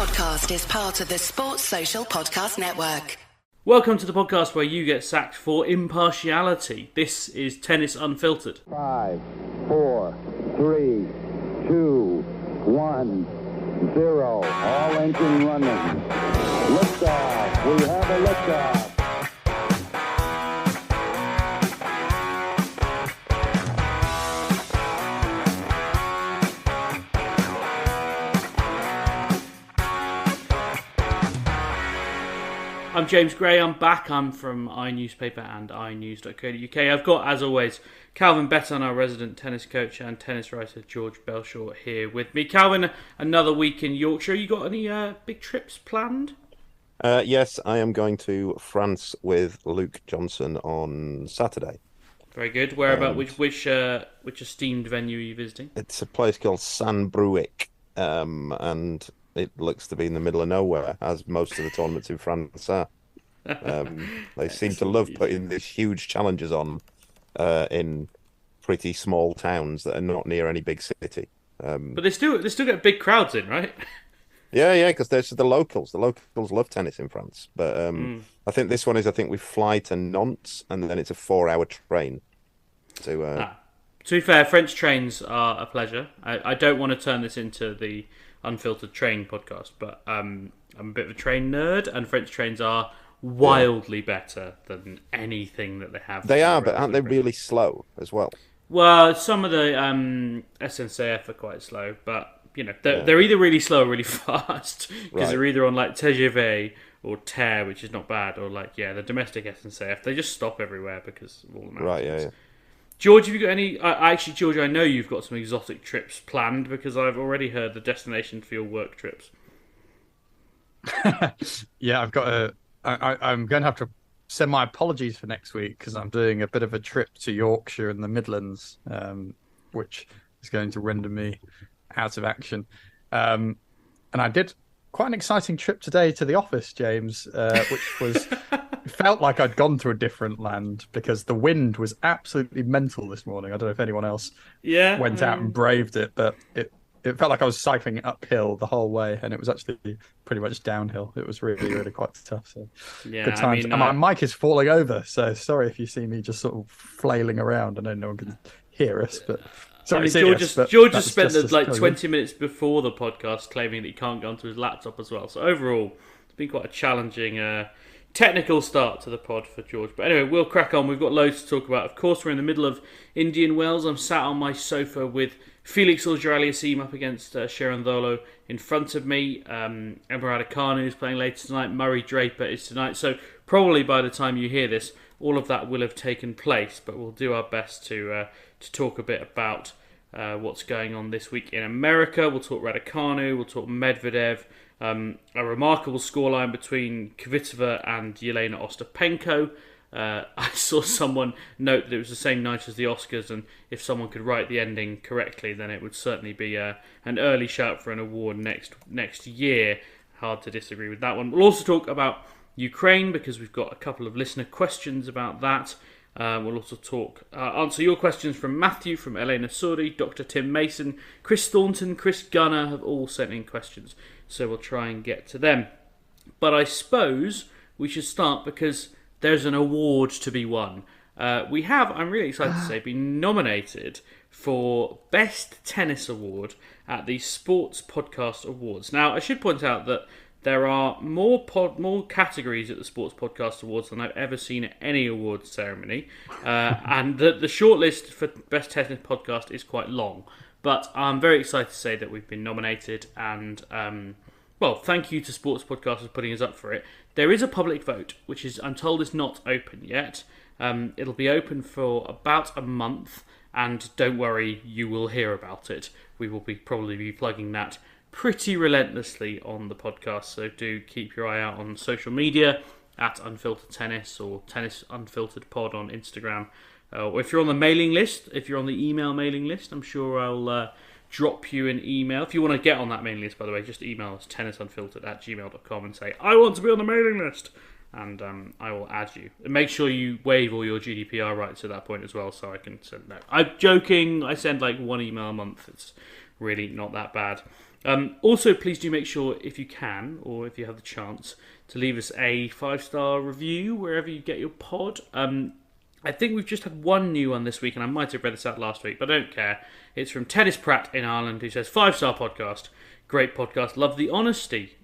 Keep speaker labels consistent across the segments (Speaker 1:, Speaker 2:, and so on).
Speaker 1: podcast is part of the Sports Social Podcast Network.
Speaker 2: Welcome to the podcast where you get sacked for impartiality. This is Tennis Unfiltered.
Speaker 3: 5, 4, 3, 2, 1, 0. All engine running. Liftoff. We have a liftoff.
Speaker 2: I'm James Gray, I'm back. I'm from iNewspaper and iNews.co.uk. I've got, as always, Calvin Betton, our resident tennis coach, and tennis writer George Bellshaw here with me. Calvin, another week in Yorkshire. You got any big trips planned?
Speaker 4: Yes, I am going to France with Luke Johnson on Saturday.
Speaker 2: Very good. Where about? Which esteemed venue are you visiting?
Speaker 4: It's a place called Saint-Brieuc, and it looks to be in the middle of nowhere, as most of the tournaments in France are. They seem to love putting these huge challenges on in pretty small towns that are not near any big city.
Speaker 2: But they still get big crowds in, right?
Speaker 4: Yeah, because there's the locals. The locals love tennis in France. But I think this one is, we fly to Nantes, and then it's a 4-hour train. To
Speaker 2: be fair, French trains are a pleasure. I don't want to turn this into the Unfiltered Train podcast, but I'm a bit of a train nerd, and French trains are wildly better than anything that they have.
Speaker 4: They are, but aren't they really slow as well?
Speaker 2: Well, some of the SNCF are quite slow, but you know they're either really slow or really fast because they're either on like TGV or TER, which is not bad, or like the domestic SNCF. They just stop everywhere because of all the mountains.
Speaker 4: Right, yeah.
Speaker 2: George, have you got any... Actually, George, I know you've got some exotic trips planned because I've already heard the destination for your work trips.
Speaker 5: Yeah, I've got I'm going to have to send my apologies for next week because I'm doing a bit of a trip to Yorkshire and the Midlands, which is going to render me out of action. And I did quite an exciting trip today to the office, James, which was... It felt like I'd gone to a different land because the wind was absolutely mental this morning. I don't know if anyone else went out and braved it, but it felt like I was cycling uphill the whole way, and it was actually pretty much downhill. It was really, really quite tough. So good times. And my mic is falling over, so sorry if you see me just sort of flailing around. I know no one can hear us, but...
Speaker 2: George just spent 20 minutes before the podcast claiming that he can't go onto his laptop as well. So overall, it's been quite a challenging... technical start to the pod for George. But anyway, we'll crack on. We've got loads to talk about. Of course, we're in the middle of Indian Wells. I'm sat on my sofa with Felix Auger-Aliassime up against Sharon Tholo in front of me. Emma Raducanu is playing later tonight. Murray Draper is tonight. So probably by the time you hear this, all of that will have taken place. But we'll do our best to talk a bit about what's going on this week in America. We'll talk Raducanu. We'll talk Medvedev. A remarkable scoreline between Kvitova and Yelena Ostapenko. I saw someone note that it was the same night as the Oscars, and if someone could write the ending correctly, then it would certainly be an early shout for an award next year. Hard to disagree with that one. We'll also talk about Ukraine because we've got a couple of listener questions about that. We'll also answer your questions from Matthew, from Elena Suri, Dr. Tim Mason, Chris Thornton, Chris Gunner have all sent in questions. So we'll try and get to them. But I suppose we should start because there's an award to be won. We have, I'm really excited to say, been nominated for Best Tennis Award at the Sports Podcast Awards. Now, I should point out that there are more categories at the Sports Podcast Awards than I've ever seen at any awards ceremony. And the shortlist for Best Tennis Podcast is quite long. But I'm very excited to say that we've been nominated, and thank you to Sports Podcasters for putting us up for it. There is a public vote, which is, I'm told, is not open yet. It'll be open for about a month, and don't worry, you will hear about it. We will probably be plugging that pretty relentlessly on the podcast, so do keep your eye out on social media at Unfiltered Tennis or Tennis Unfiltered Pod on Instagram. Or if you're on the mailing list, if you're on the email mailing list, I'm sure I'll drop you an email. If you want to get on that mailing list, by the way, just email us tennisunfiltered@gmail.com and say, I want to be on the mailing list. And I will add you. And make sure you waive all your GDPR rights at that point as well, so I can send that. I'm joking. I send like one email a month. It's really not that bad. Also, please do make sure, if you can, or if you have the chance, to leave us a 5-star review wherever you get your pod. I think we've just had one new one this week, and I might have read this out last week, but I don't care. It's from Tennis Pratt in Ireland, who says, 5-star podcast, great podcast, love the honesty.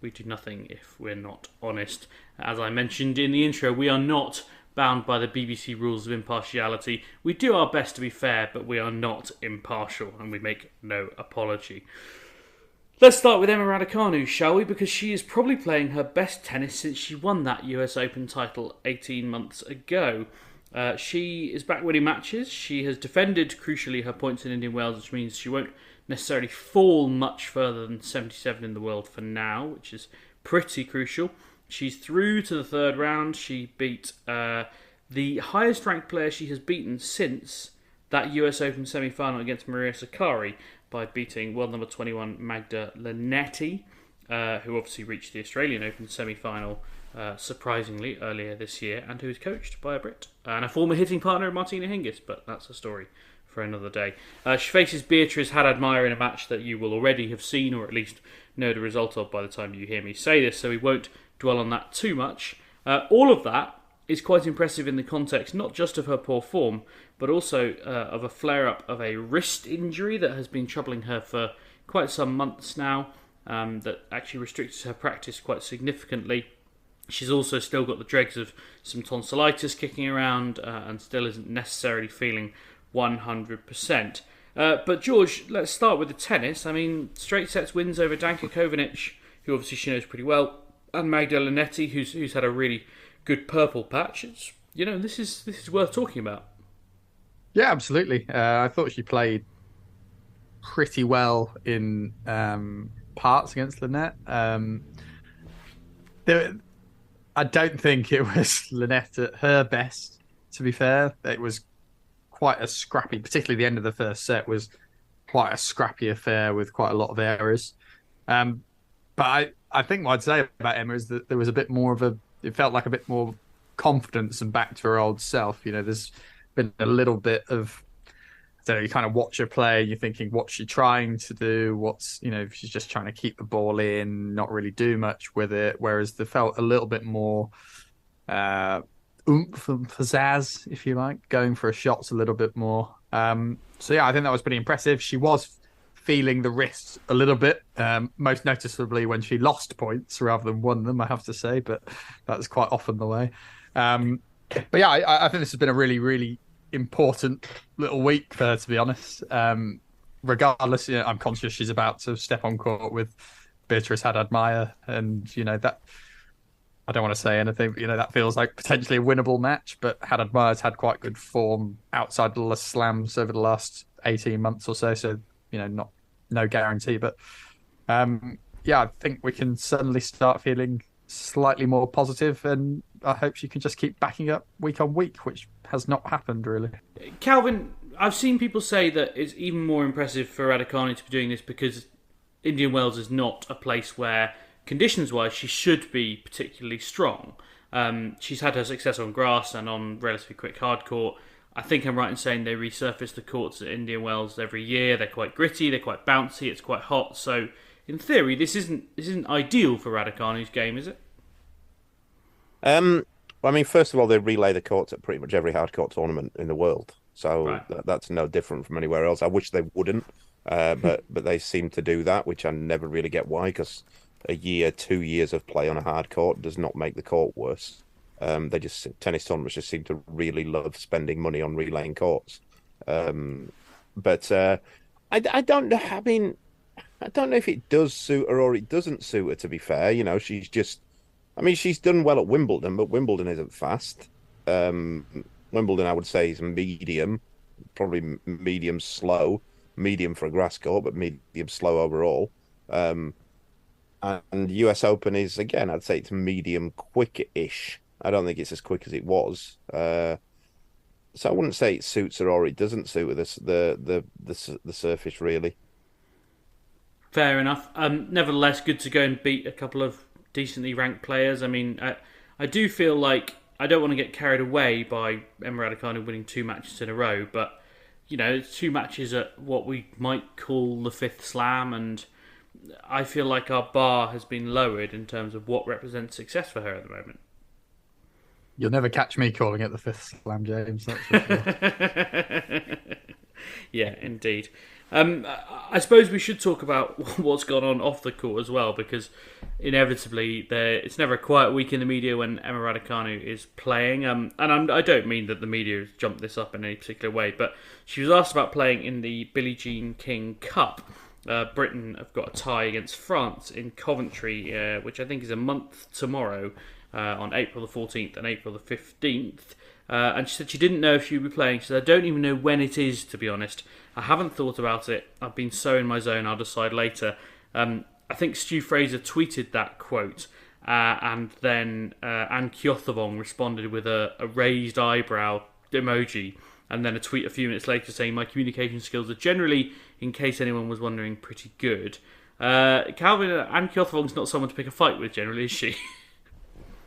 Speaker 2: We do nothing if we're not honest. As I mentioned in the intro, we are not bound by the BBC rules of impartiality. We do our best to be fair, but we are not impartial, and we make no apology. Let's start with Emma Raducanu, shall we? Because she is probably playing her best tennis since she won that US Open title 18 months ago. She is back winning matches. She has defended, crucially, her points in Indian Wells, which means she won't necessarily fall much further than 77 in the world for now, which is pretty crucial. She's through to the third round. She beat the highest ranked player she has beaten since that US Open semi-final against Maria Sakkari by beating world number 21 Madga Linette, who obviously reached the Australian Open semi-final surprisingly earlier this year, and who is coached by a Brit and a former hitting partner of Martina Hingis, but that's a story for another day. She faces Beatrice Haddad-Maia in a match that you will already have seen, or at least know the result of by the time you hear me say this, so we won't dwell on that too much. All of that is quite impressive in the context not just of her poor form, but also of a flare-up of a wrist injury that has been troubling her for quite some months now, that actually restricts her practice quite significantly. She's also still got the dregs of some tonsillitis kicking around and still isn't necessarily feeling 100%. But George, let's start with the tennis. I mean, straight sets wins over Danka Kovinic, who obviously she knows pretty well, and Magda Linette, who's had a really good purple patch. It's, this is worth talking about.
Speaker 5: Yeah, absolutely. I thought she played pretty well in parts against Linette. I don't think it was Linette at her best, to be fair. It was quite a scrappy, particularly the end of the first set was quite a scrappy affair with quite a lot of errors. But I think what I'd say about Emma is that there was a bit more of it felt like a bit more confidence and back to her old self. There's been a little bit of, I don't know, you kind of watch her play, you're thinking, what's she trying to do? She's just trying to keep the ball in, not really do much with it. Whereas there felt a little bit more oomph and pizzazz, if you like, going for her shots a little bit more. So yeah, I think that was pretty impressive. She was feeling the wrists a little bit, most noticeably when she lost points rather than won them, I have to say, but that's quite often the way. But yeah, I think this has been a really, really important little week for her, to be honest. Regardless, I'm conscious she's about to step on court with Beatrice Haddad-Maia, and that I don't want to say anything, but that feels like potentially a winnable match. But Haddad-Maia's had quite good form outside the slams over the last 18 months or so. So no guarantee, but I think we can suddenly start feeling slightly more positive, and I hope she can just keep backing up week on week, which has not happened really.
Speaker 2: Calvin, I've seen people say that it's even more impressive for Raducanu to be doing this because Indian Wells is not a place where, conditions-wise, she should be particularly strong. She's had her success on grass and on relatively quick hard court. I think I'm right in saying they resurface the courts at Indian Wells every year. They're quite gritty, they're quite bouncy, it's quite hot. So, in theory, this isn't ideal for Raducanu's game, is it?
Speaker 4: First of all, they relay the courts at pretty much every hard court tournament in the world. So right. That's no different from anywhere else. I wish they wouldn't, but they seem to do that, which I never really get why, because a year, 2 years of play on a hard court does not make the court worse. Tennis tournaments just seem to really love spending money on relaying courts. But I don't know. I don't know if it does suit her or it doesn't suit her, to be fair. She's done well at Wimbledon, but Wimbledon isn't fast. Wimbledon, I would say, is medium, probably medium slow, medium for a grass court, but medium slow overall. And US Open is, again, I'd say it's medium quick-ish. I don't think it's as quick as it was. So I wouldn't say it suits her or it doesn't suit her, the surface, really.
Speaker 2: Fair enough. Nevertheless, good to go and beat a couple of decently ranked players. I mean, I do feel like I don't want to get carried away by Emma Raducanu winning 2 matches in a row, but it's 2 matches at what we might call the 5th slam, and I feel like our bar has been lowered in terms of what represents success for her at the moment.
Speaker 5: You'll never catch me calling it the fifth slam, James. That's for sure.
Speaker 2: Yeah, indeed. I suppose we should talk about what's gone on off the court as well, because inevitably it's never a quiet week in the media when Emma Raducanu is playing. I don't mean that the media has jumped this up in any particular way, but she was asked about playing in the Billie Jean King Cup. Britain have got a tie against France in Coventry, which I think is a month tomorrow, on April the 14th and April the 15th. And she said she didn't know if she would be playing. She said, I don't even know when it is, to be honest. I haven't thought about it. I've been so in my zone, I'll decide later. I think Stu Fraser tweeted that quote, and then Anne Keothavong responded with a raised eyebrow emoji, and then a tweet a few minutes later saying, my communication skills are generally, in case anyone was wondering, pretty good. Calvin, Anne Keothavong's not someone to pick a fight with generally, is she?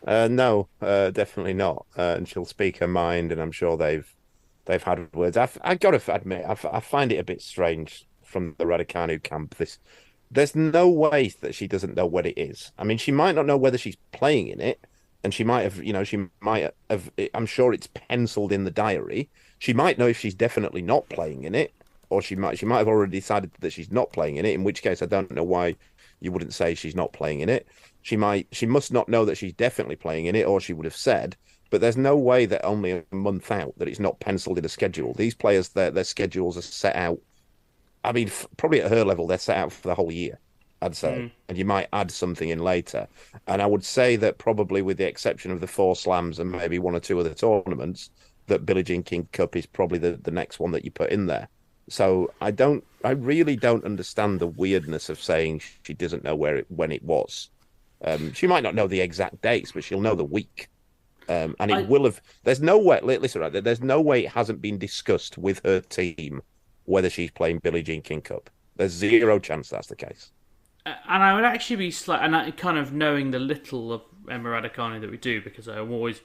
Speaker 4: No, definitely not. And she'll speak her mind, and I'm sure they've had words. I got to admit, I find it a bit strange from the Raducanu camp. There's no way that she doesn't know what it is. I mean, she might not know whether she's playing in it, and she might have. I'm sure it's penciled in the diary. She might know if she's definitely not playing in it, or she might have already decided that she's not playing in it. In which case, I don't know why you wouldn't say she's not playing in it. She must not know that she's definitely playing in it, or she would have said. But there's no way that only a month out that it's not penciled in a schedule. These players, their schedules are set out. I mean, probably at her level, they're set out for the whole year, I'd say. And you might add something in later. And I would say that probably with the exception of the 4 slams and maybe 1 or 2 other tournaments, that Billie Jean King Cup is probably the next one that you put in there. So I really don't understand the weirdness of saying she doesn't know when it was. She might not know the exact dates, but she'll know the week. And it will have. There's no way. Listen, right? There's no way it hasn't been discussed with her team whether she's playing Billie Jean King Cup. There's zero chance that's the case.
Speaker 2: And I would actually be kind of knowing the little of Emma Raducanu that we do, because I'm always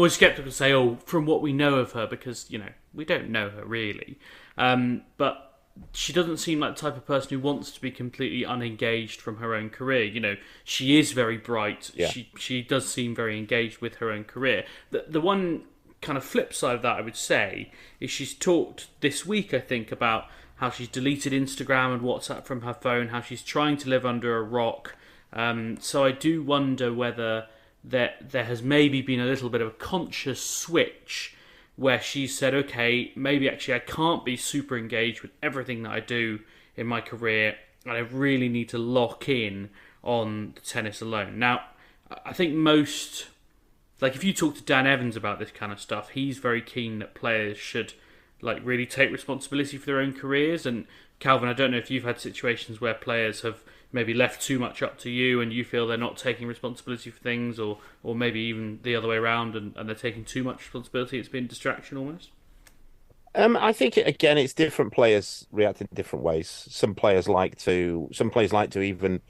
Speaker 2: skeptical to say, from what we know of her, because we don't know her really. But she doesn't seem like the type of person who wants to be completely unengaged from her own career. She is very bright. Yeah. She does seem very engaged with her own career. The one kind of flip side of that, I would say, is she's talked this week, I think, about how she's deleted Instagram and WhatsApp from her phone, how she's trying to live under a rock. So I do wonder whether there has maybe been a little bit of a conscious switch where she said, okay, maybe actually I can't be super engaged with everything that I do in my career, and I really need to lock in on the tennis alone. Now, I think if you talk to Dan Evans about this kind of stuff, he's very keen that players should really take responsibility for their own careers. And Calvin, I don't know if you've had situations where players have maybe left too much up to you and you feel they're not taking responsibility for things, or maybe even the other way around and they're taking too much responsibility. It's been a distraction almost.
Speaker 4: I think it's different players react in different ways. Some players like to even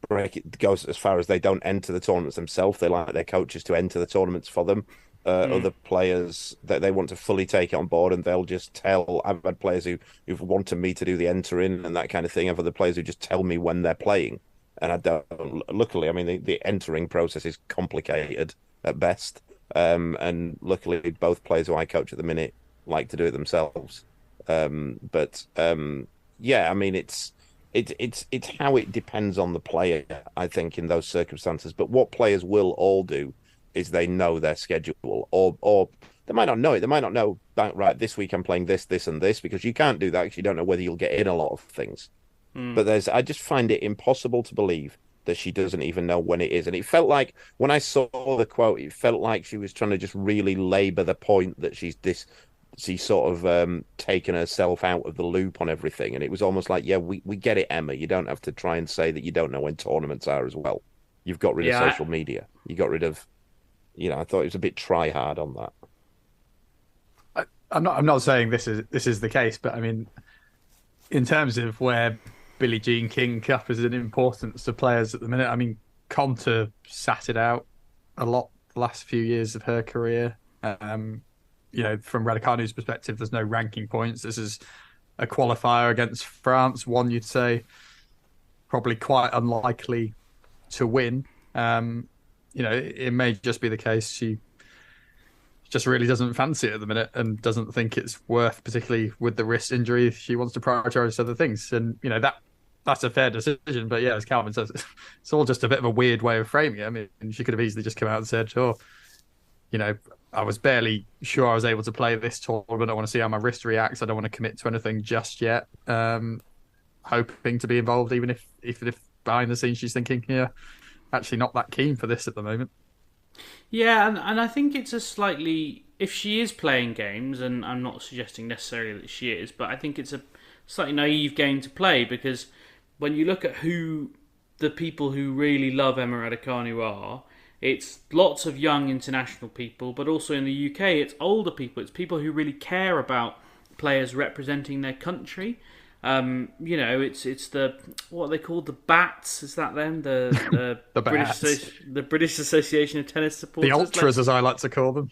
Speaker 4: go as far as they don't enter the tournaments themselves. They like their coaches to enter the tournaments for them. Other players that they want to fully take it on board, and they'll just tell. I've had players who've wanted me to do the entering and that kind of thing. I've other players who just tell me when they're playing, and I don't. Luckily, I mean the entering process is complicated at best, and luckily both players who I coach at the minute like to do it themselves. Yeah, I mean it's how it depends on the player, I think, in those circumstances. But what players will all do is they know their schedule, or they might not know it. They might not know, right, this week I'm playing this, and this, because you can't do that because you don't know whether you'll get in a lot of things. But I just find it impossible to believe that she doesn't even know when it is. And it felt like, when I saw the quote, it felt like she was trying to just really labour the point that she's sort of taken herself out of the loop on everything. And it was almost like, yeah, we get it, Emma. You don't have to try and say that you don't know when tournaments are as well. You've got rid of social media. You got rid of... I thought it was a bit try hard on that.
Speaker 5: I'm not saying this is the case, but I mean, in terms of where Billie Jean King Cup is in importance to players at the minute, I mean, Konta sat it out a lot the last few years of her career. From Raducanu's perspective, there's no ranking points. This is a qualifier against France, one you'd say probably quite unlikely to win. It may just be the case she just really doesn't fancy it at the minute and doesn't think it's worth, particularly with the wrist injury. She wants to prioritize other things, and that's a fair decision. But yeah, as Calvin says, it's all just a bit of a weird way of framing it. I mean, she could have easily just come out and said, "Oh, I was barely sure I was able to play this tournament. I want to see how my wrist reacts. I don't want to commit to anything just yet." Hoping to be involved, even if behind the scenes she's thinking, yeah, actually not that keen for this at the moment.
Speaker 2: Yeah, and I think it's a slightly... If she is playing games, and I'm not suggesting necessarily that she is, but I think it's a slightly naive game to play, because when you look at who the people who really love Emma Raducanu are, it's lots of young international people, but also in the UK, it's older people. It's people who really care about players representing their country. It's the what are they called, the Bats? Is that them? The
Speaker 5: the
Speaker 2: British Association of Tennis Supporters.
Speaker 5: The Ultras, as I like to call them.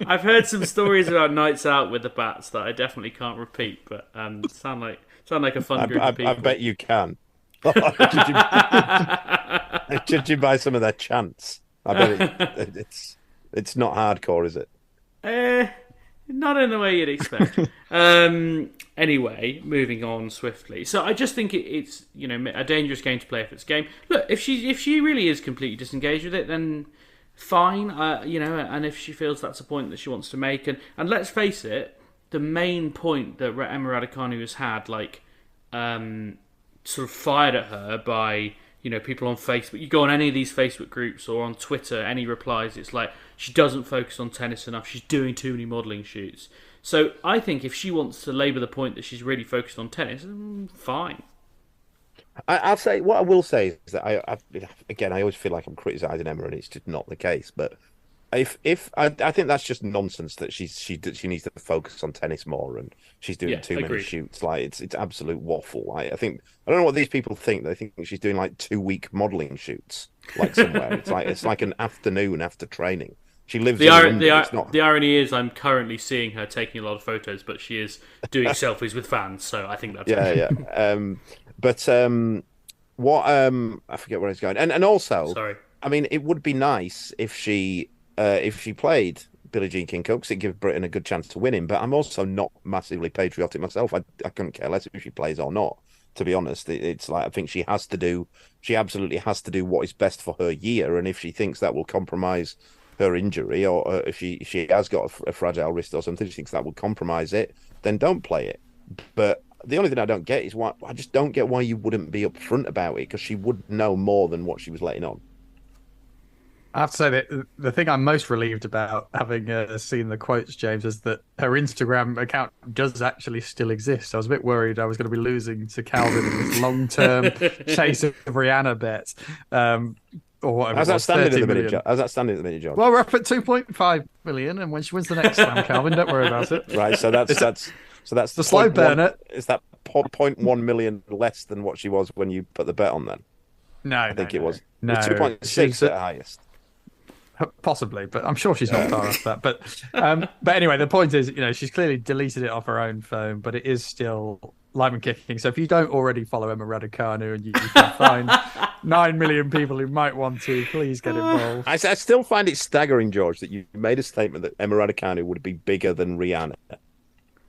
Speaker 2: I've heard some stories about nights out with the Bats that I definitely can't repeat, but sound like a fun group of people.
Speaker 4: I bet you can. Judging by some of their chants, I bet it's not hardcore, is it?
Speaker 2: Not in the way you'd expect. Anyway, moving on swiftly. So I just think it's a dangerous game to play if it's a game. Look, if she really is completely disengaged with it, then fine. And if she feels that's a point that she wants to make, and let's face it, the main point that Emma Raducanu has had, sort of fired at her by people on Facebook. You go on any of these Facebook groups or on Twitter, any replies, it's like she doesn't focus on tennis enough. She's doing too many modelling shoots. So I think if she wants to labour the point that she's really focused on tennis, fine.
Speaker 4: I'll say what I will say is that I always feel like I'm criticising Emma, and it's just not the case. But if I think that's just nonsense that she needs to focus on tennis more, and she's doing too many shoots. It's absolute waffle. I don't know what these people think. They think she's doing 2-week modelling shoots somewhere. It's like an afternoon after training. She lives in London.
Speaker 2: The irony is I'm currently seeing her taking a lot of photos, but she is doing selfies with fans. So I think that's
Speaker 4: What I forget where it's going, and also,
Speaker 2: sorry.
Speaker 4: I mean, it would be nice if she played Billie Jean King Cup, because it gives Britain a good chance to win him. But I'm also not massively patriotic myself. I couldn't care less if she plays or not. To be honest, it's I think she absolutely has to do what is best for her year, and if she thinks that will compromise her injury, or if she has got a fragile wrist or something, she thinks that will compromise it, then don't play it. But the only thing I don't get is why I just don't get why you wouldn't be upfront about it, because she would know more than what she was letting on.
Speaker 5: I have to say that the thing I'm most relieved about, having seen the quotes, James, is that her Instagram account does actually still exist. I was a bit worried I was going to be losing to Calvin in this long-term chase of Rihanna bet. Or whatever.
Speaker 4: How's that standing at the minute, George?
Speaker 5: Well, we're up at 2.5 million, and when she wins the next slam, Calvin, don't worry about it.
Speaker 4: Right, so that's
Speaker 5: the slow burner.
Speaker 4: Is that 0.1 million less than what she was when you put the bet on then?
Speaker 5: No,
Speaker 4: I think it was.
Speaker 5: No,
Speaker 4: 2.6 at highest.
Speaker 5: Possibly, but I'm sure she's not far off that. But anyway, the point is, she's clearly deleted it off her own phone, but it is still live and kicking. So if you don't already follow Emma Raducanu, and you can find 9 million people who might want to, please get involved.
Speaker 4: I still find it staggering, George, that you made a statement that Emma Raducanu would be bigger than Rihanna.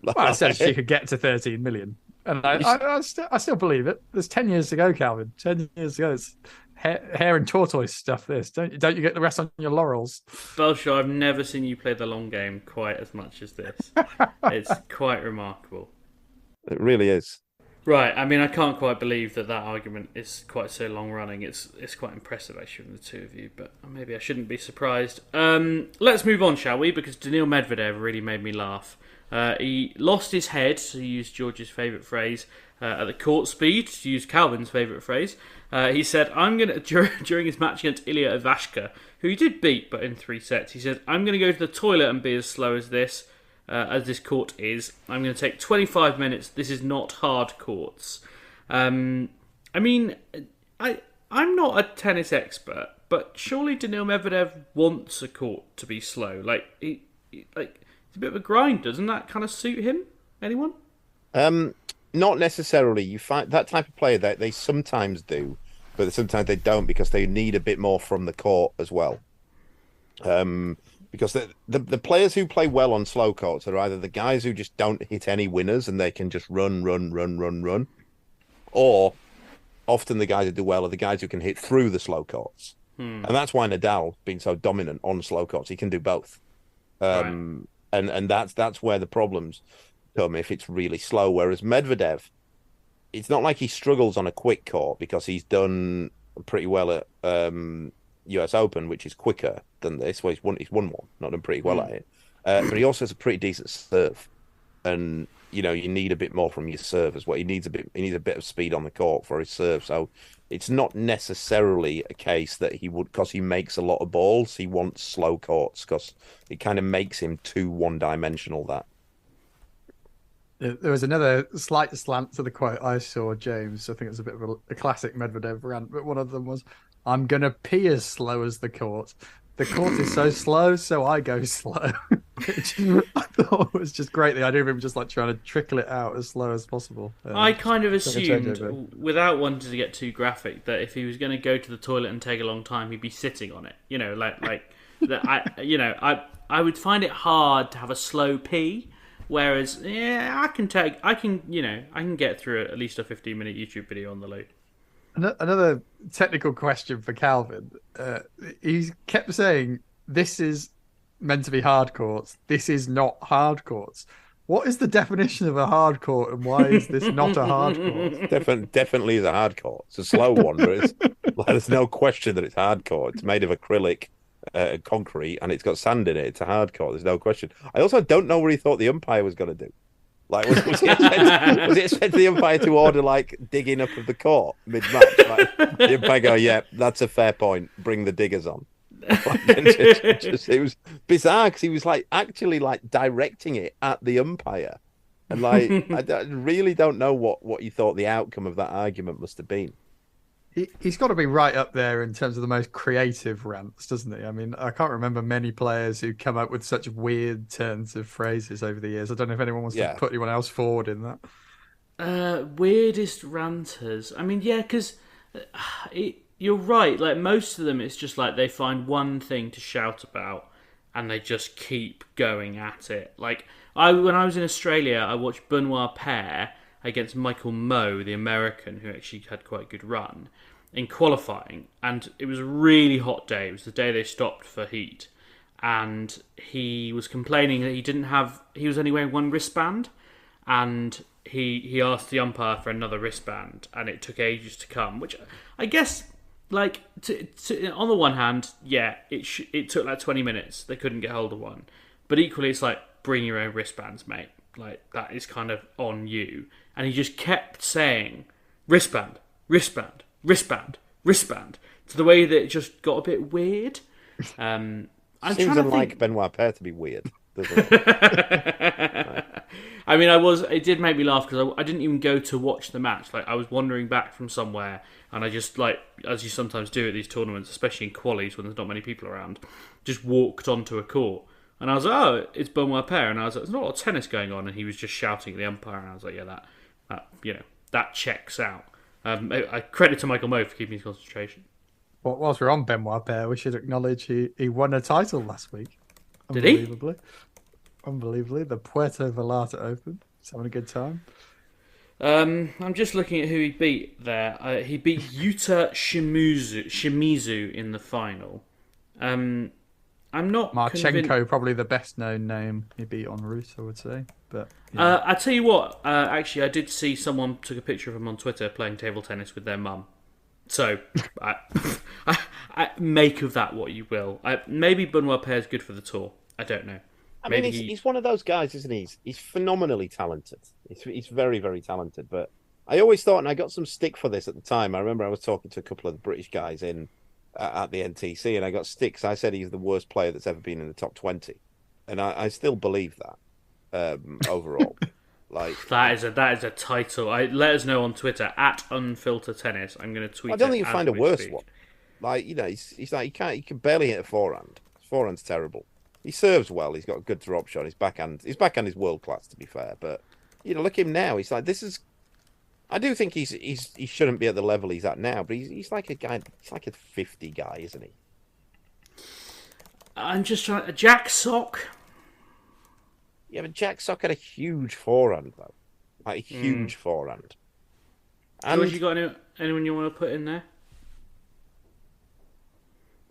Speaker 5: Well, I said she could get to 13 million. And I still believe it. There's 10 years to go, Calvin. 10 years to go. It's hair and tortoise stuff, this. Don't you get the rest on your laurels?
Speaker 2: Bellshaw, I've never seen you play the long game quite as much as this. It's quite remarkable.
Speaker 4: It really is.
Speaker 2: Right, I mean, I can't quite believe that argument is quite so long-running. It's quite impressive, actually, from the two of you, but maybe I shouldn't be surprised. Let's move on, shall we? Because Daniil Medvedev really made me laugh. He lost his head, to use George's favourite phrase, at the court speed, to use Calvin's favourite phrase. He said, during his match against Ilya Ivashka, who he did beat, but in 3 sets, he said, I'm going to go to the toilet and be as slow as this court is. I'm going to take 25 minutes. This is not hard courts. I mean, I'm not a tennis expert, but surely Daniil Medvedev wants a court to be slow. It's a bit of a grind. Doesn't that kind of suit him? Anyone?
Speaker 4: not necessarily. You find that type of player that they sometimes do, but sometimes they don't because they need a bit more from the court as well. Because the players who play well on slow courts are either the guys who just don't hit any winners and they can just run, or often the guys who do well are the guys who can hit through the slow courts. And that's why Nadal being so dominant on slow courts. He can do both. And that's where the problems come if it's really slow. Whereas Medvedev, it's not like he struggles on a quick court because he's done pretty well at US Open, which is quicker than this. Well, he's won one, not done pretty well at it. But he also has a pretty decent serve, and you need a bit more from your serve as well. He needs a bit of speed on the court for his serve. So it's not necessarily a case that he would, because he makes a lot of balls, he wants slow courts because it kind of makes him too one-dimensional. That
Speaker 5: there was another slight slant to the quote I saw, James. I think it's a bit of a classic Medvedev rant, but one of them was, "I'm gonna pee as slow as the court. The court is so slow, so I go slow." Which I thought was just great. The idea of him just like trying to trickle it out as slow as possible.
Speaker 2: I kind of assumed, without wanting to get too graphic, that if he was going to go to the toilet and take a long time, he'd be sitting on it. Like that. I would find it hard to have a slow pee. Whereas, I can get through at least a 15-minute YouTube video on the load.
Speaker 5: Another technical question for Calvin. He kept saying, "This is meant to be hard courts. This is not hard courts." What is the definition of a hard court, and why is this not a hard court?
Speaker 4: Definitely is a hard court. It's a slow one, but there's no question that it's hard court. It's made of acrylic concrete, and it's got sand in it. It's a hard court. There's no question. I also don't know what he thought the umpire was going to do. Like, was it expect the umpire to order like digging up of the court mid-match? Like, the umpire go, "Yeah, that's a fair point. Bring the diggers on." It was bizarre because he was like actually like directing it at the umpire, and like I really don't know what you thought the outcome of that argument must have been.
Speaker 5: He's got to be right up there in terms of the most creative rants, doesn't he? I mean, I can't remember many players who come up with such weird turns of phrases over the years. I don't know if anyone wants to put anyone else forward in that.
Speaker 2: Weirdest ranters. I mean, yeah, because you're right. Like, most of them, it's just like they find one thing to shout about and they just keep going at it. Like, when I was in Australia, I watched Benoit Paire against Michael Mmoh, the American, who actually had quite a good run in qualifying. And it was a really hot day. It was the day they stopped for heat. And he was complaining that he was only wearing one wristband. And he asked the umpire for another wristband. And it took ages to come, which I guess, like, on the one hand, yeah, it took like 20 minutes. They couldn't get hold of one. But equally, it's like, bring your own wristbands, mate. Like, that is kind of on you. And he just kept saying, wristband, wristband, wristband, wristband, to the way that it just got a bit weird.
Speaker 4: Seems unlike Benoit Paire to be weird, doesn't it?
Speaker 2: I mean, it did make me laugh because I didn't even go to watch the match. Like, I was wandering back from somewhere, and I just, like, as you sometimes do at these tournaments, especially in qualies when there's not many people around, just walked onto a court. And I was like, "Oh, it's Benoit Paire." And I was like, "There's not a lot of tennis going on." And he was just shouting at the umpire. And I was like, "Yeah, that checks out." I credit to Michael Mmoh for keeping his concentration.
Speaker 5: Well, whilst we're on Benoit Paire, we should acknowledge he won a title last week.
Speaker 2: Did he?
Speaker 5: Unbelievably. The Puerto Vallarta Open. He's having a good time.
Speaker 2: I'm just looking at who he beat there. He beat Yuta Shimizu in the final. I'm not
Speaker 5: Marchenko,
Speaker 2: convinced.
Speaker 5: probably the best known name he beat en route, I would say. But yeah.
Speaker 2: I tell you what, actually, I did see someone took a picture of him on Twitter playing table tennis with their mum. So, I make of that what you will. Maybe Benoit Paire is good for the tour. I don't know.
Speaker 4: I mean, he's one of those guys, isn't he? He's phenomenally talented. He's very, very talented. But I always thought, and I got some stick for this at the time. I remember I was talking to a couple of the British guys at the NTC, and I got sticks. I said he's the worst player that's ever been in the top 20, and I still believe that overall. Like
Speaker 2: that is a title. Let us know on Twitter @unfiltertennis. I'm going to tweet.
Speaker 4: I don't think you find a worse one. Like, he's like he can barely hit a forehand. His forehand's terrible. He serves well. He's got a good drop shot. His backhand is world class, to be fair. But look at him now. He's like, this is I do think he shouldn't be at the level he's at now, but he's like a guy. He's like a 50 guy, isn't he?
Speaker 2: I'm just trying. Jack Sock.
Speaker 4: Yeah, but Jack Sock had a huge forehand though, like a huge forehand. And
Speaker 2: George, you got anyone you want to put in there?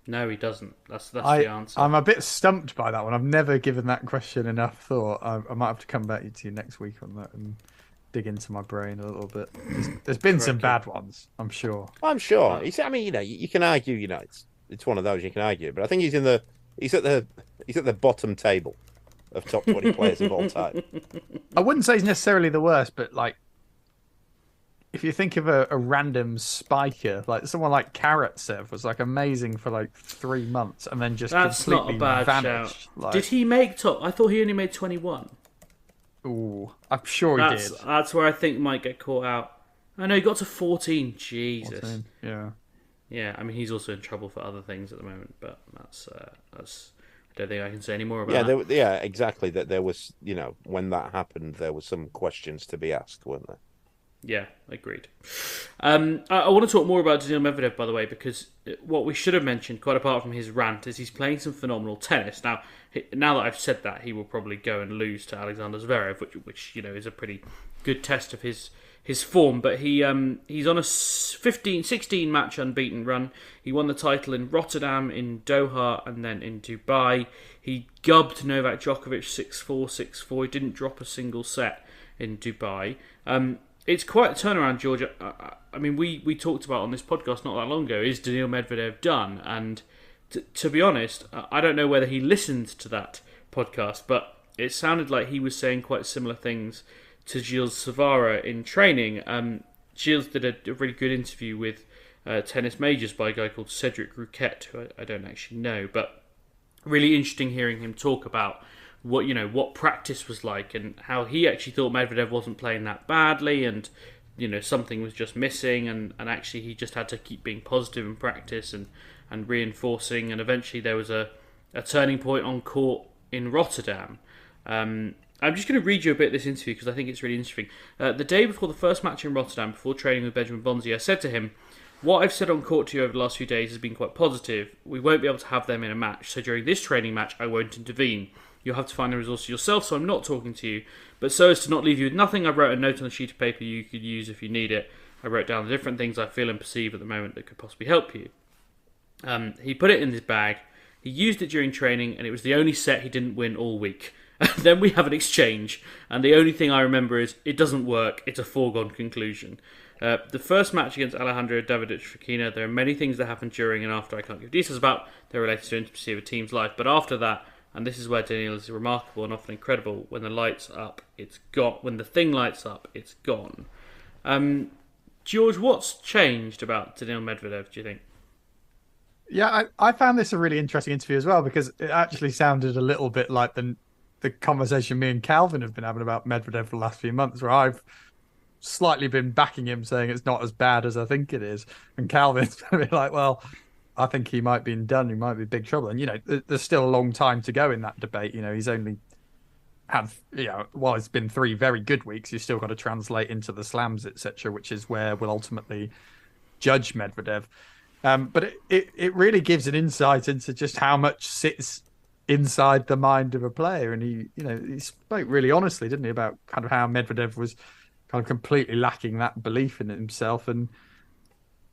Speaker 2: No, he doesn't. That's the answer.
Speaker 5: I'm a bit stumped by that one. I've never given that question enough thought. I might have to come back to you next week on that and dig into my brain a little bit. There's been some bad ones, I'm sure.
Speaker 4: I'm sure. I mean, you can argue. It's one of those you can argue, but I think he's at the bottom table of top 20 players of all time.
Speaker 5: I wouldn't say he's necessarily the worst, but like, if you think of a random spiker, like someone like Karatsev was like amazing for like 3 months and then just completely vanished. Like,
Speaker 2: did he make top? I thought he only made 21.
Speaker 5: Ooh, I'm sure he did.
Speaker 2: That's where I think might get caught out. I know he got to 14. Jesus.
Speaker 5: 14, yeah.
Speaker 2: Yeah, I mean he's also in trouble for other things at the moment, but that's. I don't think I can say any more about that.
Speaker 4: Yeah, exactly. That there was, when that happened, there were some questions to be asked, weren't there?
Speaker 2: Yeah, agreed. I want to talk more about Daniil Medvedev, by the way, because what we should have mentioned, quite apart from his rant, is he's playing some phenomenal tennis. Now that I've said that, he will probably go and lose to Alexander Zverev, which is a pretty good test of his form. But he's on a 16 match unbeaten run. He won the title in Rotterdam, in Doha, and then in Dubai. He gubbed Novak Djokovic 6-4, 6-4. He didn't drop a single set in Dubai. It's quite a turnaround, George. I mean, we talked about on this podcast not that long ago, is Daniil Medvedev done? And to be honest, I don't know whether he listened to that podcast, but it sounded like he was saying quite similar things to Gilles Cervara in training. Gilles did a really good interview with Tennis Majors by a guy called Cedric Rouquette, who I don't actually know, but really interesting hearing him talk about what practice was like and how he actually thought Medvedev wasn't playing that badly and something was just missing and actually he just had to keep being positive in practice and reinforcing, and eventually there was a turning point on court in Rotterdam. I'm just going to read you a bit of this interview because I think it's really interesting. The day before the first match in Rotterdam, before training with Benjamin Bonzi, I said to him, "What I've said on court to you over the last few days has been quite positive. We won't be able to have them in a match, so during this training match I won't intervene. You'll have to find the resources yourself, so I'm not talking to you. But so as to not leave you with nothing, I wrote a note on a sheet of paper you could use if you need it. I wrote down the different things I feel and perceive at the moment that could possibly help you." He put it in his bag. He used it during training, and it was the only set he didn't win all week. Then we have an exchange, and the only thing I remember is, it doesn't work, it's a foregone conclusion. The first match against Alejandro Davidovich-Fokina, there are many things that happen during and after I can't give details about. They're related to intimacy of a team's life. But after that, and this is where Daniil is remarkable and often incredible, when the light's up, it's gone. When the thing lights up, it's gone. George, what's changed about Daniil Medvedev, do you think?
Speaker 5: Yeah, I found this a really interesting interview as well because it actually sounded a little bit like the conversation me and Calvin have been having about Medvedev for the last few months, where I've slightly been backing him, saying it's not as bad as I think it is. And Calvin's going to be like, well, I think he might be done. He might be in big trouble. And, there's still a long time to go in that debate. He's only had, while it's been 3 very good weeks, you've still got to translate into the slams, etc., which is where we'll ultimately judge Medvedev. But it really gives an insight into just how much sits inside the mind of a player. And he spoke really honestly, didn't he, about kind of how Medvedev was kind of completely lacking that belief in himself. And,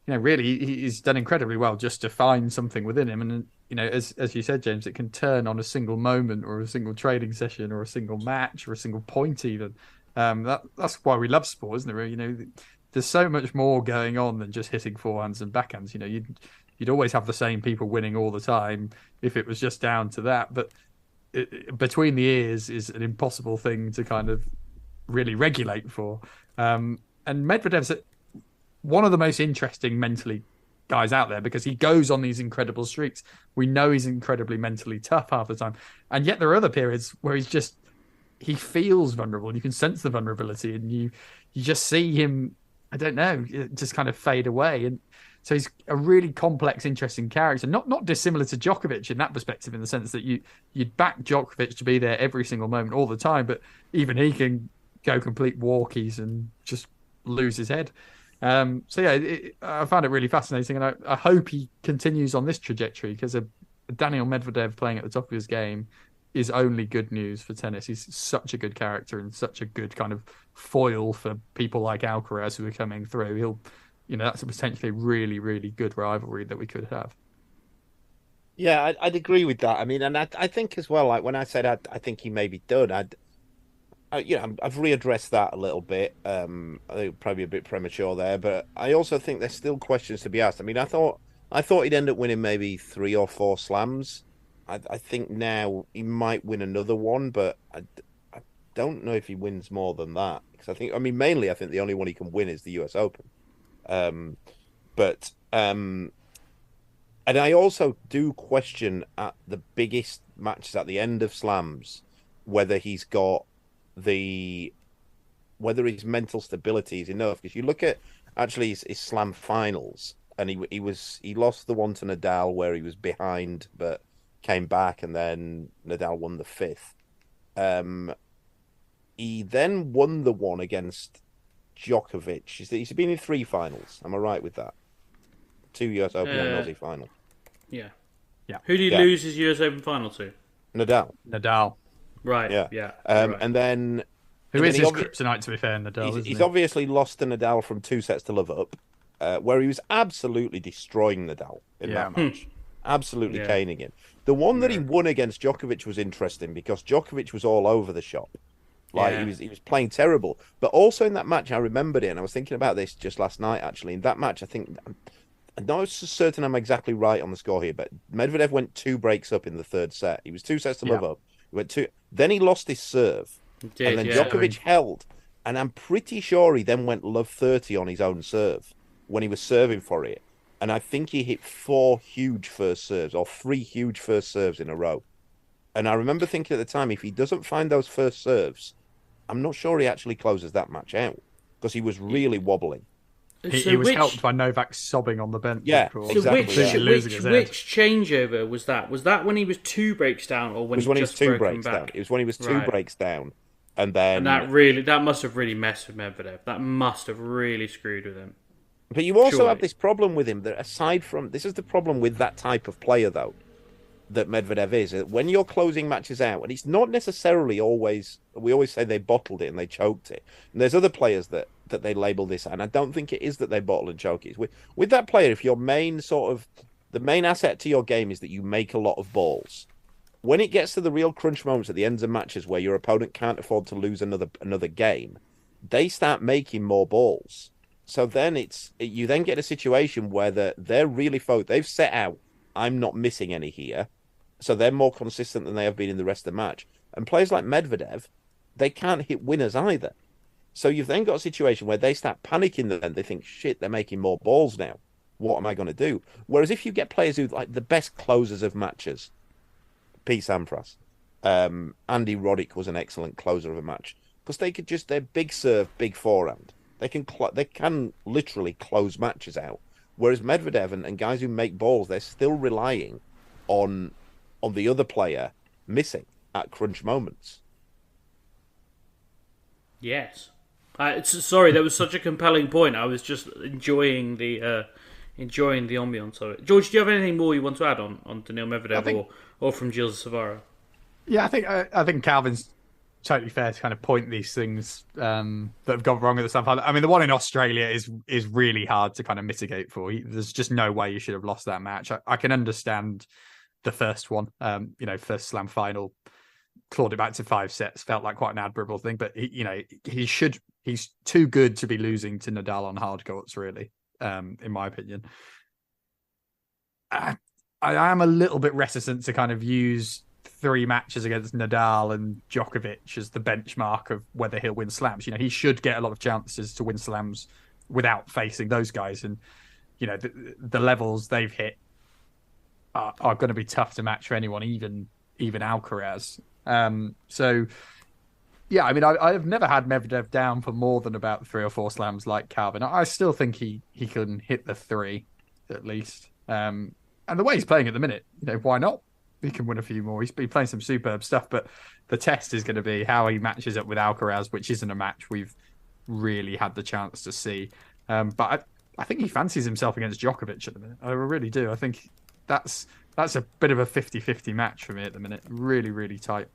Speaker 5: really, he's done incredibly well just to find something within him. And, as you said, James, it can turn on a single moment or a single training session or a single match or a single point even. That's why we love sport, isn't it? Really? There's so much more going on than just hitting forehands and backhands. You'd always have the same people winning all the time if it was just down to that. But between the ears is an impossible thing to kind of really regulate for. And Medvedev's one of the most interesting mentally guys out there because he goes on these incredible streaks. We know he's incredibly mentally tough half the time. And yet there are other periods where he feels vulnerable. You can sense the vulnerability and you just see him, I don't know, just kind of fade away. And so he's a really complex, interesting character, not dissimilar to Djokovic in that perspective, in the sense that you'd back Djokovic to be there every single moment, all the time, but even he can go complete walkies and just lose his head. So yeah, I found it really fascinating, and I hope he continues on this trajectory, because Daniil Medvedev playing at the top of his game is only good news for tennis. He's such a good character and such a good kind of foil for people like Alcaraz who are coming through. That's a potentially really, really good rivalry that we could have.
Speaker 4: Yeah, I'd agree with that. I mean, and I think as well, like when I said I think he may be done, I've readdressed that a little bit. I think probably a bit premature there, but I also think there's still questions to be asked. I mean, I thought he'd end up winning maybe 3 or 4 slams. I think now he might win another one, but I don't know if he wins more than that, because mainly I think the only one he can win is the US Open. And I also do question at the biggest matches at the end of slams whether his mental stability is enough. Because you look at actually his slam finals, and he lost the one to Nadal where he was behind but came back, and then Nadal won the 5th. He then won the one against Djokovic. He's been in 3 finals. Am I right with that? 2 US Open and an Aussie final.
Speaker 2: Yeah.
Speaker 5: Yeah.
Speaker 2: Who did he lose his US Open final to?
Speaker 5: Nadal.
Speaker 2: Right.
Speaker 4: Yeah.
Speaker 2: Yeah.
Speaker 4: Right. And then
Speaker 5: his kryptonite, to be fair, Nadal.
Speaker 4: He's obviously lost to Nadal from 2 sets to love up, where he was absolutely destroying Nadal in that match. Absolutely caning him. The one that he won against Djokovic was interesting, because Djokovic was all over the shop. He was playing terrible. But also in that match, I remembered it, and I was thinking about this just last night, actually. In that match, I'm not certain I'm exactly right on the score here, but Medvedev went 2 breaks up in the 3rd set. He was 2 sets to love up. He went 2. Then he lost his serve. And then Djokovic held. And I'm pretty sure he then went love 30 on his own serve when he was serving for it. And I think he hit 4 huge first serves, or 3 huge first serves in a row. And I remember thinking at the time, if he doesn't find those first serves, I'm not sure he actually closes that match out, because he was really wobbling.
Speaker 5: He was helped by Novak sobbing on the bench.
Speaker 4: Yeah, exactly.
Speaker 2: Which changeover was that? Was that when he was 2 breaks down, or when he was 2 breaks down?
Speaker 4: It was when he was 2 breaks down, and then
Speaker 2: that must have really messed with Medvedev. That must have really screwed with him.
Speaker 4: But you also have this problem with him that, aside from this, is the problem with that type of player though, that Medvedev is, when you're closing matches out, and it's not necessarily always. We always say they bottled it and they choked it. And there's other players that they label this, and I don't think it is that they bottle and choke it. With that player, if your main the main asset to your game is that you make a lot of balls, when it gets to the real crunch moments at the ends of matches where your opponent can't afford to lose another game, they start making more balls. So then you then get a situation where they're really they've set out, I'm not missing any here, so they're more consistent than they have been in the rest of the match. And players like Medvedev, they can't hit winners either. So you've then got a situation where they start panicking, then they think, shit, they're making more balls now. What am I going to do? Whereas if you get players who like the best closers of matches, Pete Sampras, Andy Roddick was an excellent closer of a match, because they're big serve, big forehand. They can literally close matches out. Whereas Medvedev and guys who make balls, they're still relying on the other player missing at crunch moments.
Speaker 2: Yes. Sorry, that was such a compelling point. I was just enjoying the ambience of it. George, do you have anything more you want to add on Daniil Medvedev or from Gilles Cervara?
Speaker 5: Yeah, I think Calvin's totally fair to kind of point these things that have gone wrong at the slam final. I mean, the one in Australia is really hard to kind of mitigate for. There's just no way you should have lost that match. I can understand the first one, first slam final, clawed it back to 5 sets, felt like quite an admirable thing. But he's too good to be losing to Nadal on hard courts, really, in my opinion. I am a little bit reticent to kind of use 3 matches against Nadal and Djokovic as the benchmark of whether he'll win slams. He should get a lot of chances to win slams without facing those guys. And, the levels they've hit are going to be tough to match for anyone, even Alcaraz. So, yeah, I mean, I have never had Medvedev down for more than about 3 or 4 slams like Calvin. I still think he can hit the 3 at least. And the way he's playing at the minute, why not? He can win a few more. He's been playing some superb stuff, but the test is going to be how he matches up with Alcaraz, which isn't a match we've really had the chance to see. But I think he fancies himself against Djokovic at the minute. I really do. I think that's a bit of a 50-50 match for me at the minute. Really, really tight.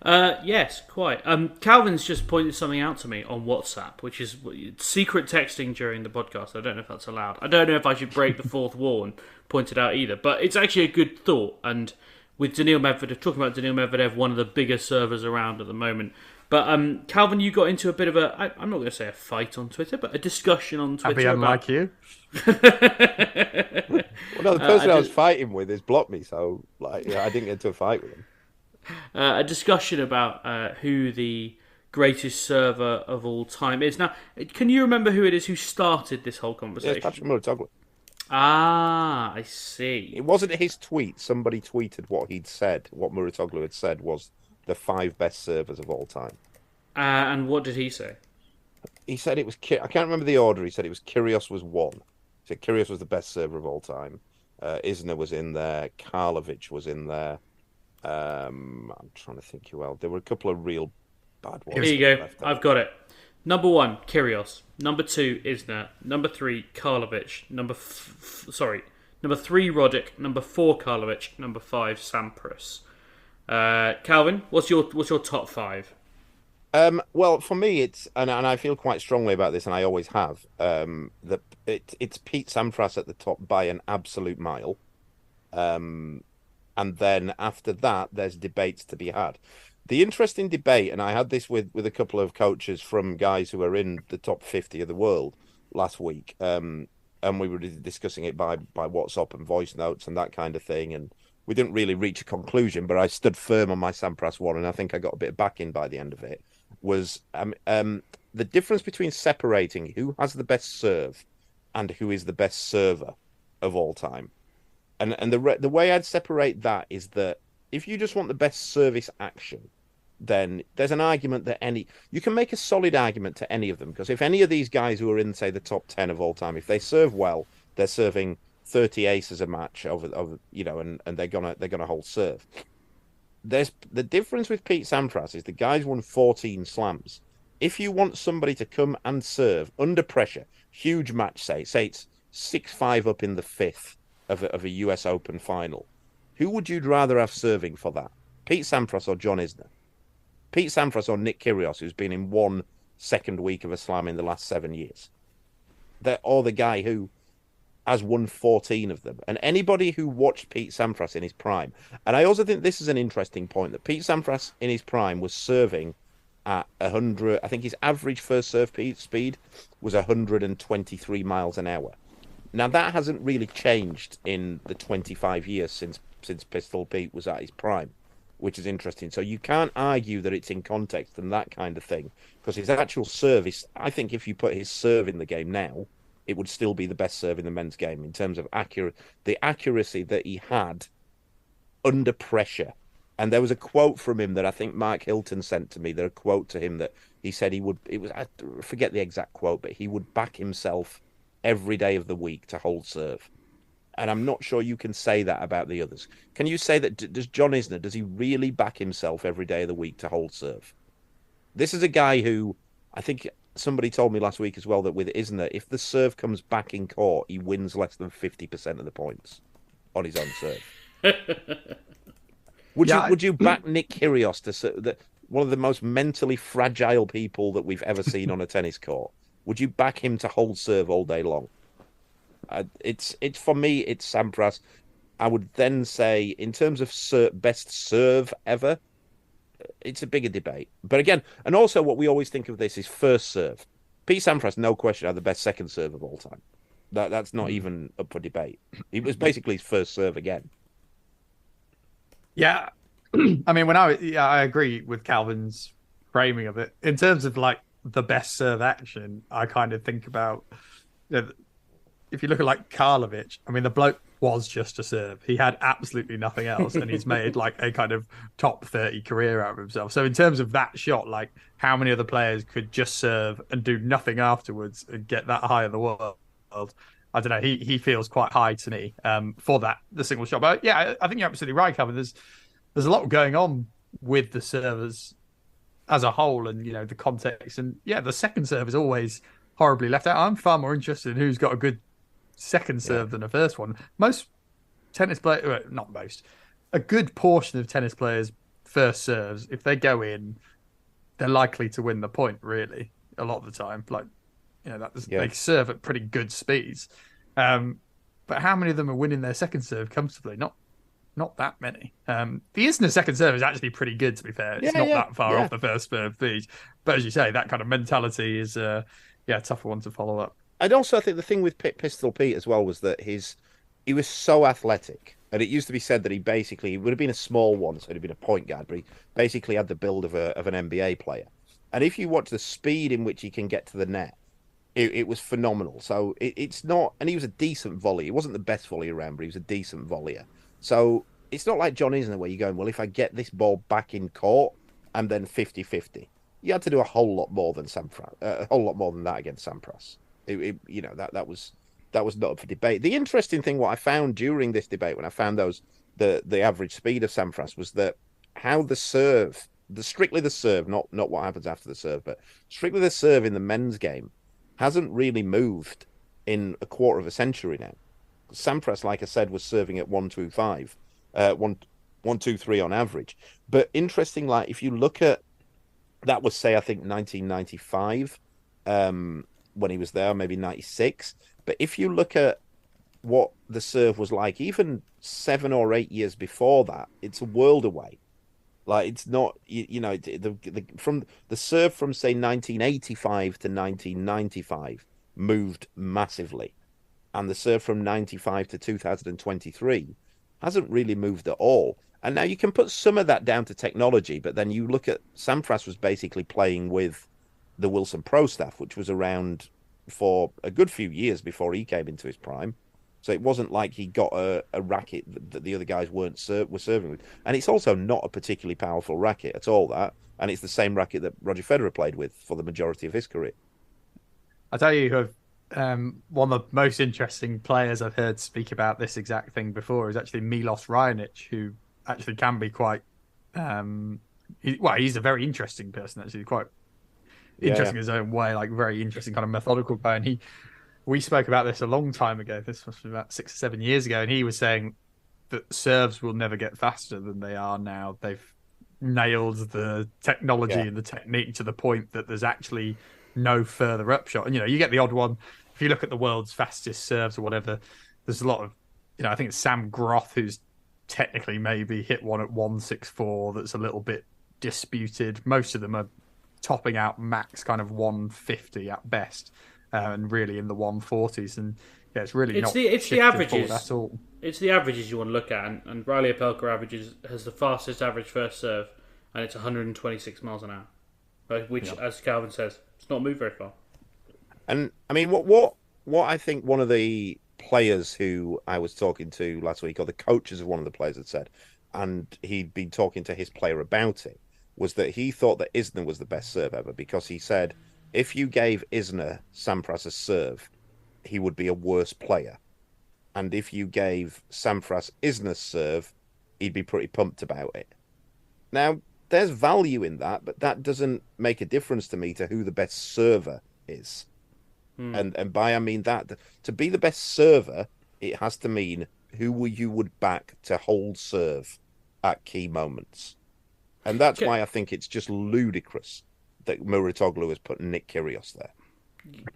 Speaker 2: Yes, quite. Calvin's just pointed something out to me on WhatsApp, which is secret texting during the podcast. I don't know if that's allowed. I don't know if I should break the fourth wall and point it out either. But it's actually a good thought. And with Daniil Medvedev, talking about Daniil Medvedev, one of the biggest servers around at the moment. But Calvin, you got into a bit of I'm not going to say a fight on Twitter, but a discussion on Twitter.
Speaker 5: I'd be unlike you.
Speaker 4: Well, no, the person I was fighting with has blocked me, so I didn't get into a fight with him.
Speaker 2: A discussion about who the greatest server of all time is. Now, can you remember who it is who started this whole conversation?
Speaker 4: Yes, Patrick Muratoglu.
Speaker 2: Ah, I see.
Speaker 4: It wasn't his tweet. Somebody tweeted what he'd said. What Muratoglu had said was the 5 best servers of all time.
Speaker 2: And what did he say?
Speaker 4: He said it was... I can't remember the order. He said it was Kyrgios was 1. He said Kyrgios was the best server of all time. Isner was in there. Karlovic was in there. I'm trying to think who else. There were a couple of real bad ones.
Speaker 2: Here you go. I've got it. Number 1, Kyrgios. Number 2, Isner. Number 3, Karlovic. Number 3, Roddick. Number 4, Karlovic. Number 5, Sampras. Calvin, what's your top 5?
Speaker 4: Well, for me, it's and I feel quite strongly about this, and I always have. That it's Pete Sampras at the top by an absolute mile. And then after that, there's debates to be had. The interesting debate, and I had this with a couple of coaches from guys who are in the top 50 of the world last week, and we were discussing it by WhatsApp and voice notes and that kind of thing, and we didn't really reach a conclusion, but I stood firm on my Sampras one, and I think I got a bit of backing by the end of it, was the difference between separating who has the best serve and who is the best server of all time. And the way I'd separate that is that if you just want the best service action, then there's an argument that you can make a solid argument to any of them, because if any of these guys who are in, say, the top 10 of all time, if they serve well, they're serving 30 aces a match over and they're gonna hold serve. There's the difference with Pete Sampras is the guy's won 14 slams. If you want somebody to come and serve under pressure, huge match, say it's 6-5 up in the 5th of a US Open final, who would you rather have serving for that? Pete Sampras or John Isner? Pete Sampras or Nick Kyrgios, who's been in one second week of a slam in the last 7 years? Or the guy who has won 14 of them. And anybody who watched Pete Sampras in his prime, and I also think this is an interesting point, that Pete Sampras in his prime was serving at 100, I think his average first serve speed was 123 miles an hour. Now, that hasn't really changed in the 25 years since Pistol Pete was at his prime, which is interesting. So you can't argue that it's in context and that kind of thing, because his actual service, I think if you put his serve in the game now, it would still be the best serve in the men's game in terms of the accuracy that he had under pressure. And there was a quote from him that I think Mark Hilton sent to me. There a quote to him that he said I forget the exact quote, but he would back himself every day of the week to hold serve. And I'm not sure you can say that about the others. Can you say that, does John Isner, does he really back himself every day of the week to hold serve? This is a guy who, I think somebody told me last week as well, that with Isner, if the serve comes back in court, he wins less than 50% of the points on his own serve. Would you back Nick Kyrgios to serve, one of the most mentally fragile people that we've ever seen on a tennis court? Would you back him to hold serve all day long? It's for me, it's Sampras. I would then say, in terms of best serve ever, it's a bigger debate. But again, and also what we always think of this is first serve. Pete Sampras, no question, had the best second serve of all time. That's not even up for debate. It was basically his first serve again.
Speaker 5: Yeah, I mean, I agree with Calvin's framing of it in terms of like the best serve action. I kind of think about, if you look at like Karlovic, I mean, the bloke was just a serve. He had absolutely nothing else, and he's made like a kind of top 30 career out of himself. So in terms of that shot, like how many other players could just serve and do nothing afterwards and get that high in the world? I don't know. He feels quite high to me for the single shot. But yeah, I think you're absolutely right, Calvin. There's a lot going on with the servers as a whole, and the context, and the second serve is always horribly left out. I'm far more interested in who's got a good second serve than a first one. Most tennis players, not most, a good portion of tennis players' first serves, if they go in, they're likely to win the point. Really, a lot of the time, they serve at pretty good speeds. But how many of them are winning their second serve comfortably? Not that many. The Isner second serve is actually pretty good, to be fair. It's not that far off the first serve speed. But as you say, that kind of mentality is a tougher one to follow up.
Speaker 4: And also, I think the thing with Pistol Pete as well was that he was so athletic. And it used to be said that he would have been a small one, so he'd have been a point guard, but he basically had the build of an NBA player. And if you watch the speed in which he can get to the net, it was phenomenal. So it's not, and he was a decent volleyer. He wasn't the best volleyer around, but he was a decent volleyer. So it's not like John Isner where you're going, well, if I get this ball back in court, I'm then 50-50. You had to do a whole lot more than that against Sampras. That was not up for debate. The interesting thing, what I found during this debate, when I found the average speed of Sampras, was that how the serve, strictly the serve, not what happens after the serve, but strictly the serve in the men's game hasn't really moved in a quarter of a century now. Sampras, like I said, was serving at 1-2-5, 1-2-3 on average. But interesting, like if you look at that was, say, I think 1995 when he was there, maybe 96. But if you look at what the serve was like, even 7 or 8 years before that, it's a world away. Like it's not, from the serve from say 1985 to 1995 moved massively, and the serve from 95 to 2023 hasn't really moved at all. And now you can put some of that down to technology, but then you look at Sampras was basically playing with the Wilson Pro staff, which was around for a good few years before he came into his prime. So it wasn't like he got a racket that the other guys were serving with. And it's also not a particularly powerful racket at all, that. And it's the same racket that Roger Federer played with for the majority of his career.
Speaker 5: I tell you, one of the most interesting players I've heard speak about this exact thing before is actually Milos Raonic, who actually can be quite... he's a very interesting person, actually, quite interesting in his own way, like very interesting kind of methodical guy. And we spoke about this a long time ago. This must be about 6 or 7 years ago. And he was saying that serves will never get faster than they are now. They've nailed the technology and the technique to the point that there's actually no further upshot. And, you get the odd one. If you look at the world's fastest serves or whatever, there's a lot of, I think it's Sam Groth who's technically maybe hit one at 164 that's a little bit disputed. Most of them are topping out max kind of 150 at best. And really in the 140s, and it's really
Speaker 2: it's
Speaker 5: the
Speaker 2: averages.
Speaker 5: That's all.
Speaker 2: It's the averages you want to look at, and Riley Opelka has the fastest average first serve, and it's 126 miles an hour, which, as Calvin says, it's not moved very far.
Speaker 4: And I mean, what I think one of the players who I was talking to last week, or the coaches of one of the players had said, and he'd been talking to his player about it, was that he thought that Isner was the best serve ever, because he said, if you gave Isner Sampras a serve, he would be a worse player. And if you gave Sampras Isner's serve, he'd be pretty pumped about it. Now, there's value in that, but that doesn't make a difference to me to who the best server is. And by I mean that, to be the best server, it has to mean who you would back to hold serve at key moments. And that's why I think it's just ludicrous that Muratoglu has put Nick Kyrgios there.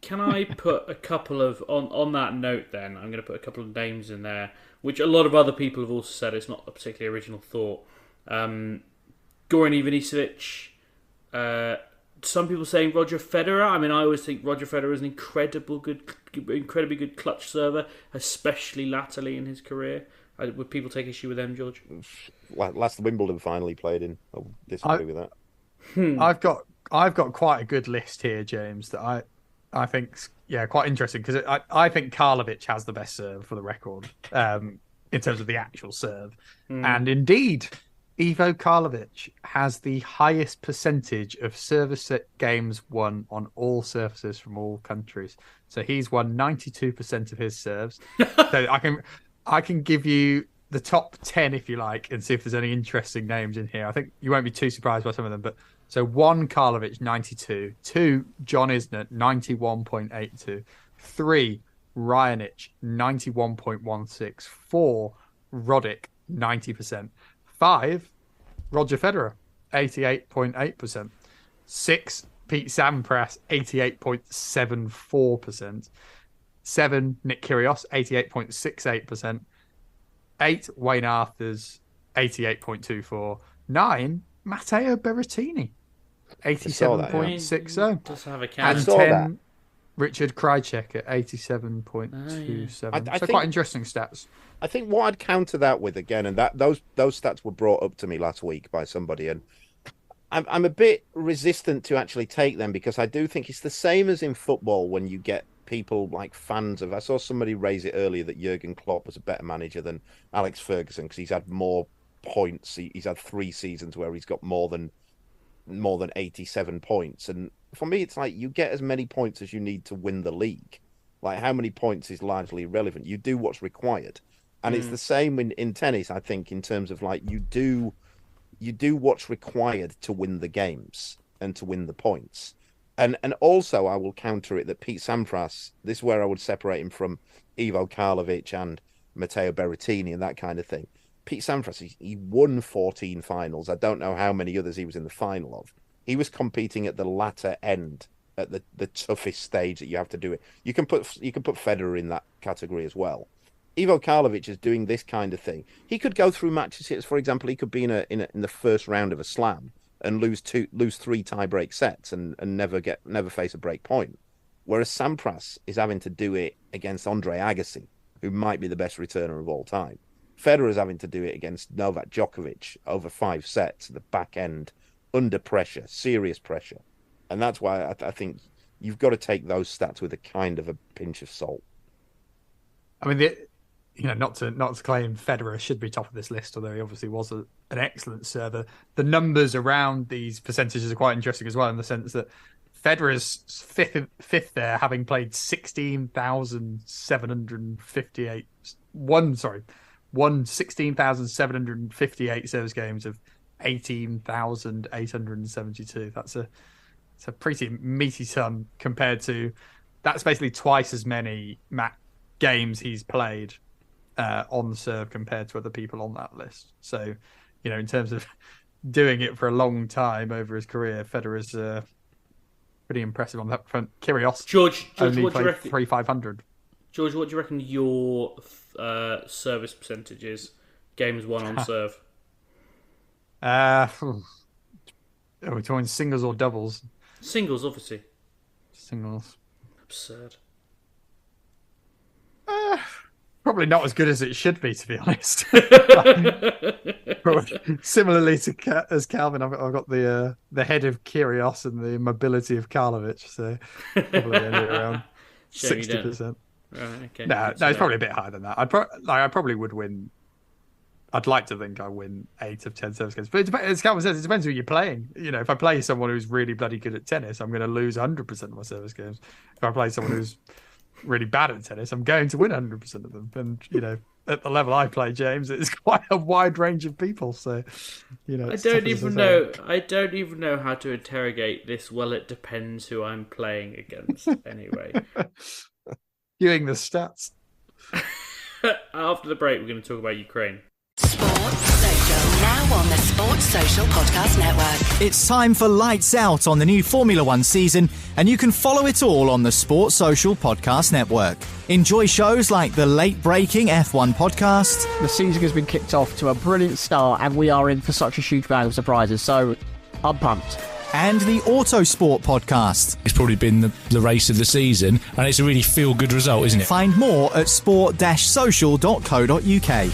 Speaker 2: Can I put a couple of... On that note then, I'm going to put a couple of names in there, which a lot of other people have also said it's not a particularly original thought. Goran Ivanisevic, some people saying Roger Federer. I mean, I always think Roger Federer is an incredibly good clutch server, especially latterly in his career. Would people take issue with them, George?
Speaker 4: Last Wimbledon final he played in. I'll disagree with
Speaker 5: that. I've got quite a good list here, James, that I think's quite interesting, because I think Karlovic has the best serve for the record in terms of the actual serve. And indeed, Ivo Karlovic has the highest percentage of service games won on all surfaces from all countries. So he's won 92% of his serves. So I can give you the top 10 if you like, and see if there's any interesting names in here. I think you won't be too surprised by some of them, but So 1, Karlovic, 92. 2, John Isner, 91.82. 3, Raonic, 91.16. 4, Roddick, 90%. 5, Roger Federer, 88.8%. 6, Pete Sampras, 88.74%. 7, Nick Kyrgios, 88.68%. 8, Wayne Arthurs, 88.24. 9, Matteo Berrettini, 87.60.
Speaker 2: Does have a
Speaker 5: and
Speaker 2: count.
Speaker 5: 10, Richard Krajicek at 87.27. So quite interesting stats.
Speaker 4: I think what I'd counter that with again, and that those stats were brought up to me last week by somebody, and I'm a bit resistant to actually take them because I do think it's the same as in football when you get people like fans of. I saw somebody raise it earlier that Jurgen Klopp was a better manager than Alex Ferguson because he's had more points. He's had 3 seasons where he's got more than 87 points, and for me, it's like you get as many points as you need to win the league. Like how many points is largely irrelevant. You do what's required. And it's the same in tennis, I think, in terms of like you do what's required to win the games and to win the points. And also I will counter it that Pete Sampras, this is where I would separate him from Ivo Karlovic and Matteo Berrettini and that kind of thing. Pete Sampras, he won 14 finals. I don't know how many others he was in the final of. He was competing at the latter end, at the toughest stage that you have to do it. You can put Federer in that category as well. Ivo Karlovic is doing this kind of thing. He could go through matches. For example, he could be in the first round of a slam and lose 3 tie-break sets and never face a break point. Whereas Sampras is having to do it against Andre Agassi, who might be the best returner of all time. Federer is having to do it against Novak Djokovic over 5 sets at the back end, under pressure, serious pressure. And that's why I think you've got to take those stats with a kind of a pinch of salt.
Speaker 5: I mean, not to claim Federer should be top of this list, although he obviously was an excellent server. The numbers around these percentages are quite interesting as well, in the sense that Federer's fifth there, having played 16,758 won 16,758 service games of 18,872. It's a pretty meaty sum compared to that's basically twice as many games he's played on serve compared to other people on that list. So, in terms of doing it for a long time over his career, Federer's pretty impressive on that front. Kyrgios,
Speaker 2: George,
Speaker 5: only
Speaker 2: what do you
Speaker 5: played
Speaker 2: reckon?
Speaker 5: 3,500.
Speaker 2: George, what do you reckon your service percentage is? Games won on serve.
Speaker 5: Are we talking singles or doubles?
Speaker 2: Singles, obviously.
Speaker 5: Singles.
Speaker 2: Absurd.
Speaker 5: Probably not as good as it should be, to be honest. Similarly as Calvin, I've got the head of Kyrgios and the mobility of Karlovic, so probably only around 60%.
Speaker 2: Right, okay.
Speaker 5: No, it's probably a bit higher than that. I probably would win. I'd like to think I win 8 of 10 service games, but it depends, as Calvin says, it depends who you're playing. If I play someone who's really bloody good at tennis, I'm going to lose 100% of my service games. If I play someone who's really bad at tennis, I'm going to win 100% of them. And at the level I play, James, it's quite a wide range of people. So,
Speaker 2: I don't even know how to interrogate this. Well, it depends who I'm playing against. Anyway,
Speaker 5: viewing the stats.
Speaker 2: After the break, we're going to talk about Ukraine.
Speaker 1: Sports Social, now on the Sports Social Podcast Network.
Speaker 6: It's time for Lights Out on the new Formula One season, and you can follow it all on the Sports Social Podcast Network. Enjoy shows like the late-breaking F1 podcast.
Speaker 7: The season has been kicked off to a brilliant start, and we are in for such a huge bag of surprises, so I'm pumped.
Speaker 6: And the Autosport podcast.
Speaker 8: It's probably been the race of the season, and it's a really feel-good result, isn't it?
Speaker 6: Find more at sport-social.co.uk.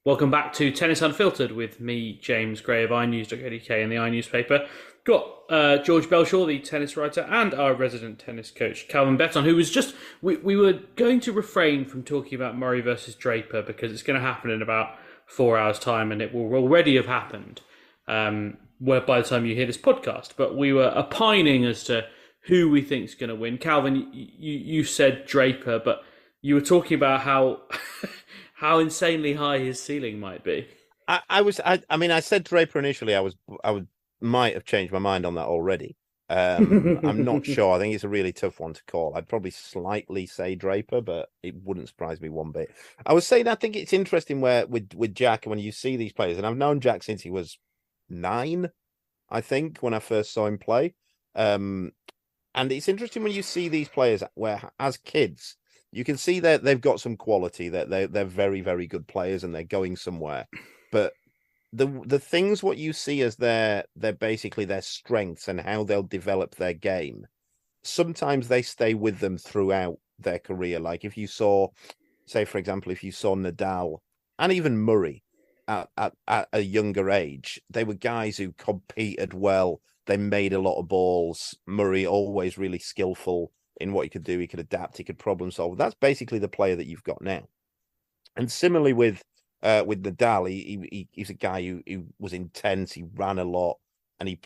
Speaker 2: Welcome back to Tennis Unfiltered with me, James Gray of iNews.co.uk and the iNewspaper. Got George Bellshaw, the tennis writer, and our resident tennis coach, Calvin Betton, who was just... We were going to refrain from talking about Murray versus Draper because it's going to happen in about 4 hours' time, and it will already have happened where by the time you hear this podcast. But we were opining as to who we think is going to win. Calvin, you said Draper, but you were talking about how... how insanely high his ceiling might be.
Speaker 4: I said Draper initially. I was might have changed my mind on that already. I'm not sure. I think it's a really tough one to call. I'd probably slightly say Draper, but it wouldn't surprise me one bit. I was saying I think it's interesting where with Jack, when you see these players, and I've known Jack since he was 9, I think, when I first saw him play. And it's interesting when you see these players where, as kids, you can see that they've got some quality, that they're very, very good players and they're going somewhere. But the things what you see as they're basically their strengths and how they'll develop their game, sometimes they stay with them throughout their career. Like if you saw, say, for example, if you saw Nadal and even Murray at a younger age, they were guys who competed well. They made a lot of balls. Murray always really skillful in what he could do. He could adapt. He could problem solve. That's basically the player that you've got now. And similarly with Nadal, he's a guy who was intense. He ran a lot, and he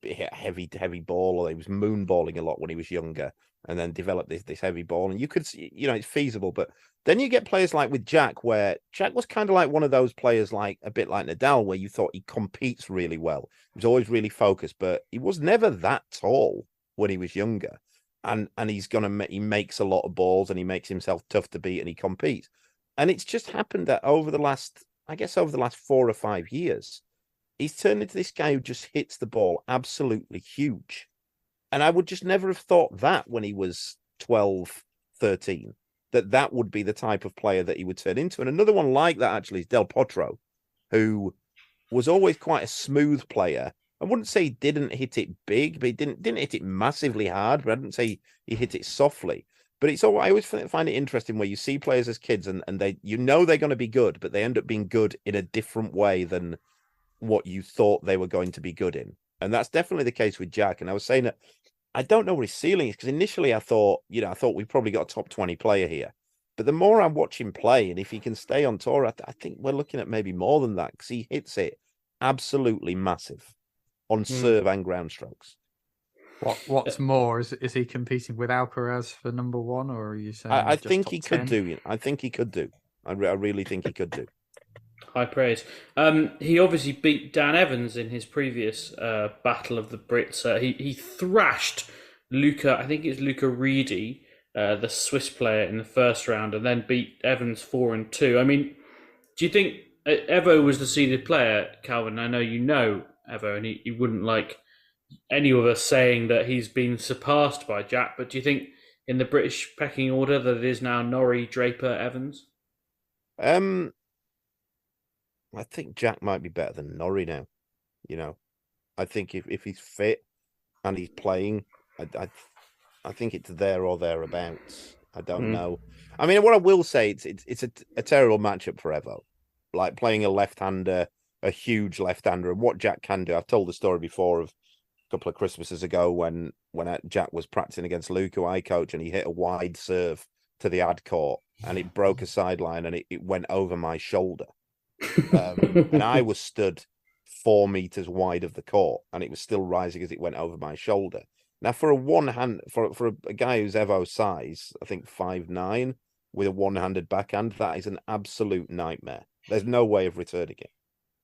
Speaker 4: hit heavy ball, or he was moonballing a lot when he was younger, and then developed this heavy ball. And you could see, it's feasible. But then you get players like with Jack, where Jack was kind of like one of those players, like a bit like Nadal, where you thought he competes really well. He was always really focused, but he was never that tall when he was younger. And he makes a lot of balls, and he makes himself tough to beat, and he competes. And it's just happened that over the last 4 or 5 years, he's turned into this guy who just hits the ball absolutely huge. And I would just never have thought that when he was 12, 13, that would be the type of player that he would turn into. And another one like that, actually, is Del Potro, who was always quite a smooth player. I wouldn't say he didn't hit it big, but he didn't hit it massively hard, but I didn't say he hit it softly. But I always find it interesting where you see players as kids and they're going to be good, but they end up being good in a different way than what you thought they were going to be good in. And that's definitely the case with Jack. And I was saying that I don't know what his ceiling is, because initially I thought we probably got a top 20 player here. But the more I watch him play, and if he can stay on tour, I think we're looking at maybe more than that, because he hits it absolutely massive on serve and ground strokes.
Speaker 5: What's more, is he competing with Alcaraz for number 1, or are you saying?
Speaker 4: I think he could do. I think he could do. I really think he could do.
Speaker 2: High praise. He obviously beat Dan Evans in his previous Battle of the Brits. He thrashed Luca. I think it's Luca Reedy, the Swiss player, in the first round, and then beat Evans 4-2. I mean, do you think Evo was the seeded player, Calvin? I know you know Evo, and he wouldn't like any of us saying that he's been surpassed by Jack, but do you think in the British pecking order that it is now Norrie, Draper, Evans?
Speaker 4: I think Jack might be better than Norrie now. I think if he's fit and he's playing, I think it's there or thereabouts. I don't know. I mean, what I will say, it's a terrible matchup for Evo. Like playing a left-hander, a huge left-hander, and what Jack can do. I've told the story before of couple of Christmases ago when Jack was practicing against Luke, who I coach, and he hit a wide serve to the ad court and it broke a sideline and it went over my shoulder. And I was stood 4 meters wide of the court and it was still rising as it went over my shoulder. Now, for a guy who's Evo's size, I think 5'9", with a one-handed backhand, that is an absolute nightmare. There's no way of returning it.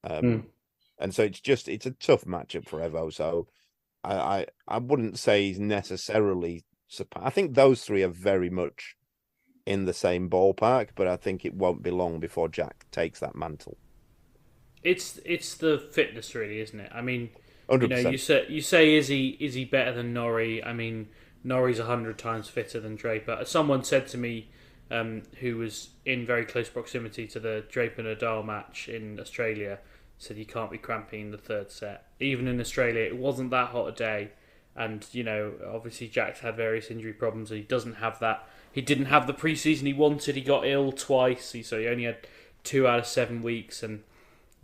Speaker 4: And so it's a tough matchup for Evo. So I wouldn't say he's necessarily. I think those three are very much in the same ballpark, but I think it won't be long before Jack takes that mantle.
Speaker 2: It's the fitness, really, isn't it? I mean,
Speaker 4: 100%.
Speaker 2: You say is he better than Norrie? I mean, Norrie's 100 times fitter than Draper. Someone said to me, who was in very close proximity to the Draper Nadal match in Australia, said you can't be cramping in the third set. Even in Australia, it wasn't that hot a day, and obviously Jack's had various injury problems, and he doesn't have that. He didn't have the preseason he wanted. He got ill twice, so he only had 2 out of 7 weeks, and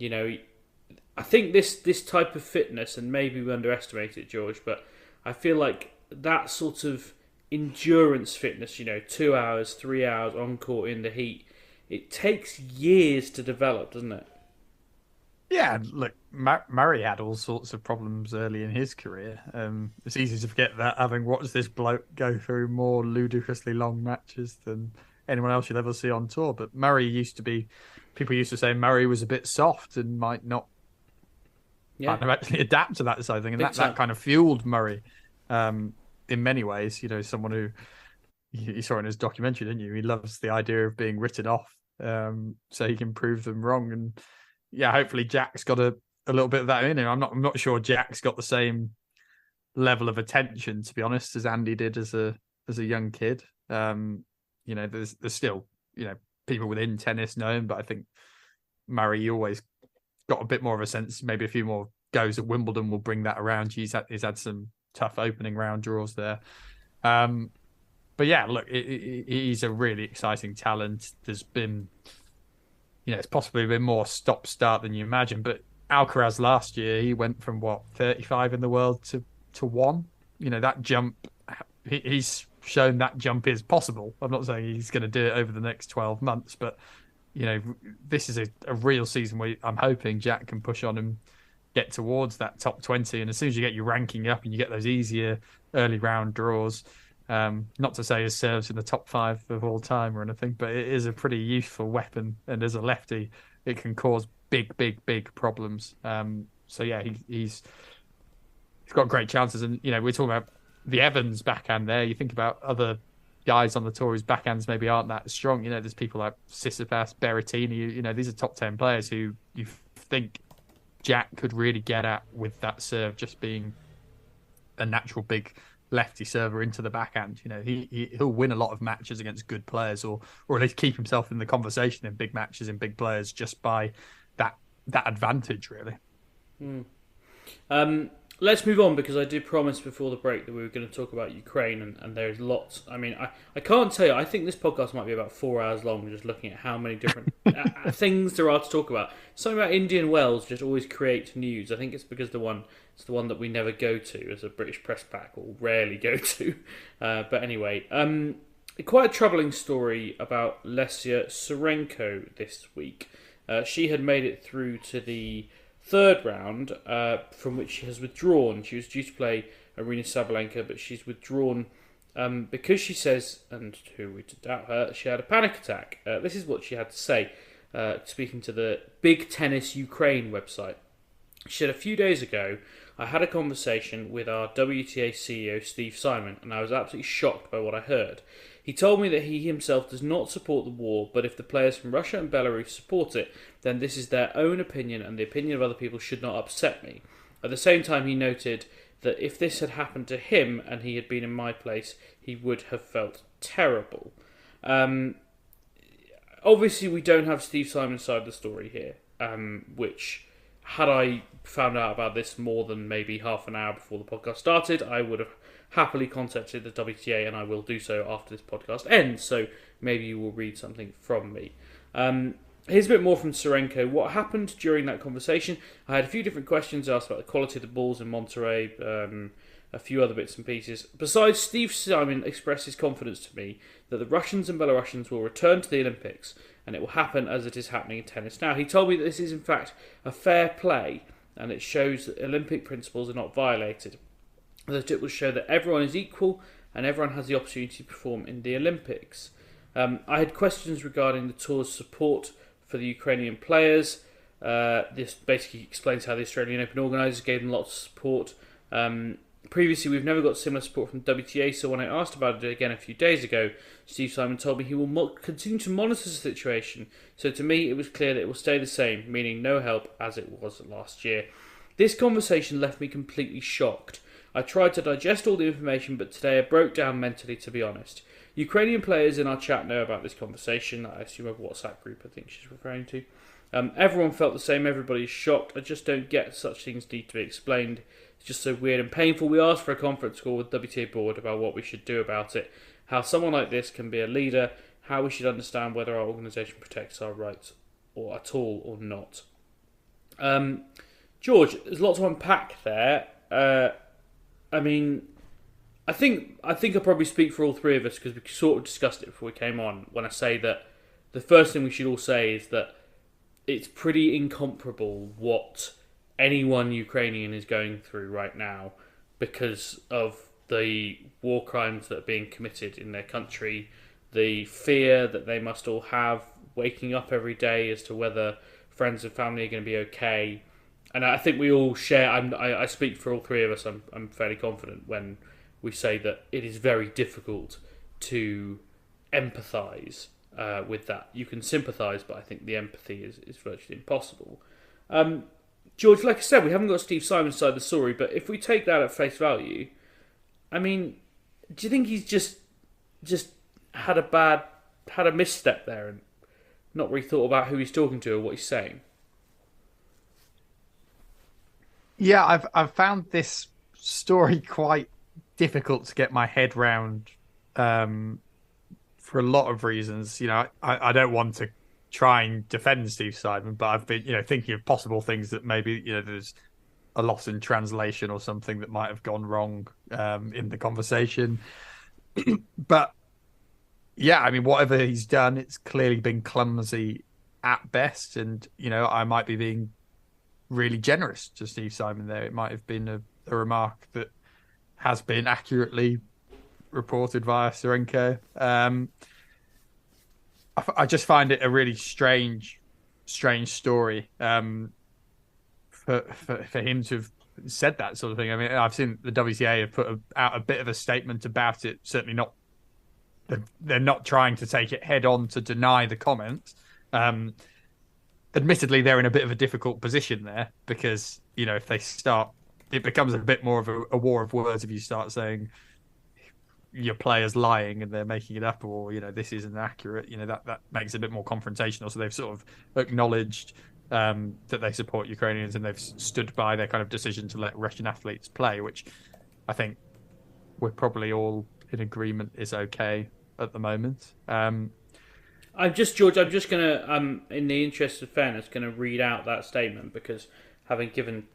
Speaker 2: I think this type of fitness, and maybe we underestimate it, George, but I feel like that sort of endurance fitness, 2 hours, 3 hours on court in the heat, it takes years to develop, doesn't it?
Speaker 5: Yeah, look, Murray had all sorts of problems early in his career. It's easy to forget that, having watched this bloke go through more ludicrously long matches than anyone else you'll ever see on tour. But Murray people used to say Murray was a bit soft and might not kind of actually adapt to that side of thing, and that kind of fueled Murray in many ways. Someone who you saw in his documentary, didn't you? He loves the idea of being written off, so he can prove them wrong. And hopefully Jack's got a little bit of that in him. I'm not sure Jack's got the same level of attention, to be honest, as Andy did as a young kid. There's still people within tennis know him, but I think Murray always got a bit more of a sense. Maybe a few more goes at Wimbledon will bring that around. He's had some tough opening round draws there. But look, he's a really exciting talent. There's been, it's possibly been more stop-start than you imagine. But Alcaraz last year, he went from 35 in the world to 1. That jump, he's shown that jump is possible. I'm not saying he's going to do it over the next 12 months, but this is a real season where I'm hoping Jack can push on and get towards that top 20. And as soon as you get your ranking up and you get those easier early round draws, not to say his serves in the top 5 of all time or anything, but it is a pretty useful weapon. And as a lefty, it can cause big problems. He's got great chances. And, we're talking about the Evans backhand there. You think about other guys on the tour whose backhands maybe aren't that strong. There's people like Tsitsipas, Berrettini. These are top 10 players who you think Jack could really get at with that serve just being a natural big lefty server into the backhand. He'll win a lot of matches against good players, or at least keep himself in the conversation in big matches in big players just by that advantage, really.
Speaker 2: Let's move on, because I did promise before the break that we were going to talk about Ukraine, and there's lots. I mean, I can't tell you. I think this podcast might be about 4 hours long, just looking at how many different things there are to talk about. Something about Indian Wells just always creates news. I think it's because it's the one that we never go to as a British press pack, or rarely go to. But anyway, quite a troubling story about Lesia Tsurenko this week. She had made it through to the third round, from which she has withdrawn. She was due to play Aryna Sabalenka, but she's withdrawn because she says, and who are we to doubt her, she had a panic attack. This is what she had to say, speaking to the Big Tennis Ukraine website. She said, "A few days ago, I had a conversation with our WTA CEO, Steve Simon, and I was absolutely shocked by what I heard. He told me that he himself does not support the war, but if the players from Russia and Belarus support it, then this is their own opinion, and the opinion of other people should not upset me. At the same time, he noted that if this had happened to him and he had been in my place, he would have felt terrible." Obviously, we don't have Steve Simon's side of the story here, which, had I found out about this more than maybe half an hour before the podcast started, I would have happily contacted the WTA, and I will do so after this podcast ends, so maybe you will read something from me. Here's a bit more from Tsurenko. What happened during that conversation? I had a few different questions asked about the quality of the balls in Monterey, a few other bits and pieces. Besides, Steve Simon expressed his confidence to me that the Russians and Belarusians will return to the Olympics, and it will happen as it is happening in tennis now. He told me that this is in fact a fair play, and it shows that Olympic principles are not violated. That it will show that everyone is equal and everyone has the opportunity to perform in the Olympics. I had questions regarding the tour's support for the Ukrainian players. This basically explains how the Australian Open organisers gave them lots of support. Previously, we've never got similar support from WTA, so when I asked about it again a few days ago, Steve Simon told me he will continue to monitor the situation. So to me, it was clear that it will stay the same, meaning no help as it was last year. This conversation left me completely shocked. I tried to digest all the information, but today I broke down mentally, to be honest. Ukrainian players in our chat know about this conversation. I assume a WhatsApp group I think she's referring to. Everyone felt the same. Everybody's shocked. I just don't get such things need to be explained. It's just so weird and painful. We asked for a conference call with WTA board about what we should do about it, how someone like this can be a leader, how we should understand whether our organisation protects our rights or at all or not. George, there's lots to unpack there. I mean, I think I probably speak for all three of us because we sort of discussed it before we came on, when I say that the first thing we should all say is that it's pretty incomparable what anyone Ukrainian is going through right now because of the war crimes that are being committed in their country, the fear that they must all have waking up every day as to whether friends and family are going to be okay, And I think we all share. I speak for all three of us. I'm fairly confident when we say that it is very difficult to empathise with that. You can sympathise, but I think the empathy is virtually impossible. George, like I said, we haven't got Steve Simon's side of the story, but if we take that at face value, I mean, do you think he's just had a misstep there and not really thought about who he's talking to or what he's saying?
Speaker 5: Yeah, I've found this story quite difficult to get my head round for a lot of reasons. You know, I don't want to try and defend Steve Simon, but I've been, thinking of possible things that maybe, there's a loss in translation or something that might have gone wrong in the conversation. But yeah, I mean, whatever he's done, it's clearly been clumsy at best. And, I might be being really generous to Steve Simon there. It might have been a remark that has been accurately reported via Serenko. I just find it a really strange story for him to have said that sort of thing. I mean, I've seen the WTA have put out a bit of a statement about it. Certainly not. They're not trying to take it head on to deny the comment. Admittedly, they're in a bit of a difficult position there because, if they start, it becomes a bit more of a war of words if you start saying your player's lying and they're making it up, or, this isn't accurate. That makes it a bit more confrontational. So they've sort of acknowledged that they support Ukrainians and they've stood by their kind of decision to let Russian athletes play, which I think we're probably all in agreement is okay at the moment.
Speaker 2: George, I'm just going to, in the interest of fairness, going to read out that statement because having given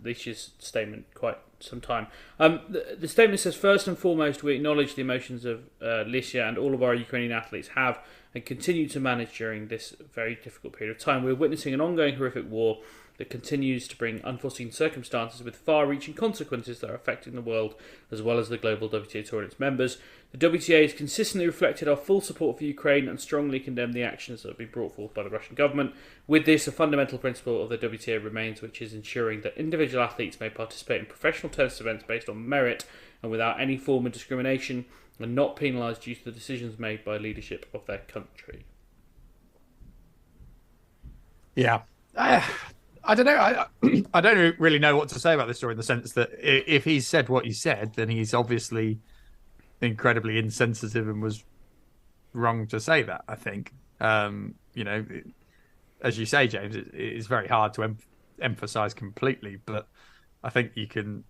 Speaker 2: Leish's statement quite some time. The statement says, first and foremost, we acknowledge the emotions of Leisha and all of our Ukrainian athletes have and continue to manage during this very difficult period of time. We're witnessing an ongoing horrific war that continues to bring unforeseen circumstances with far-reaching consequences that are affecting the world as well as the global WTA Tour and its members. The WTA has consistently reflected our full support for Ukraine and strongly condemned the actions that have been brought forth by the Russian government. With this, a fundamental principle of the WTA remains, which is ensuring that individual athletes may participate in professional tennis events based on merit and without any form of discrimination and not penalised due to the decisions made by leadership of their country.
Speaker 5: Yeah. I don't know. I don't really know what to say about this story in the sense that if he's said what he said, then he's obviously incredibly insensitive and was wrong to say that, I think. As you say, James, it is very hard to emphasise completely, but I think you can,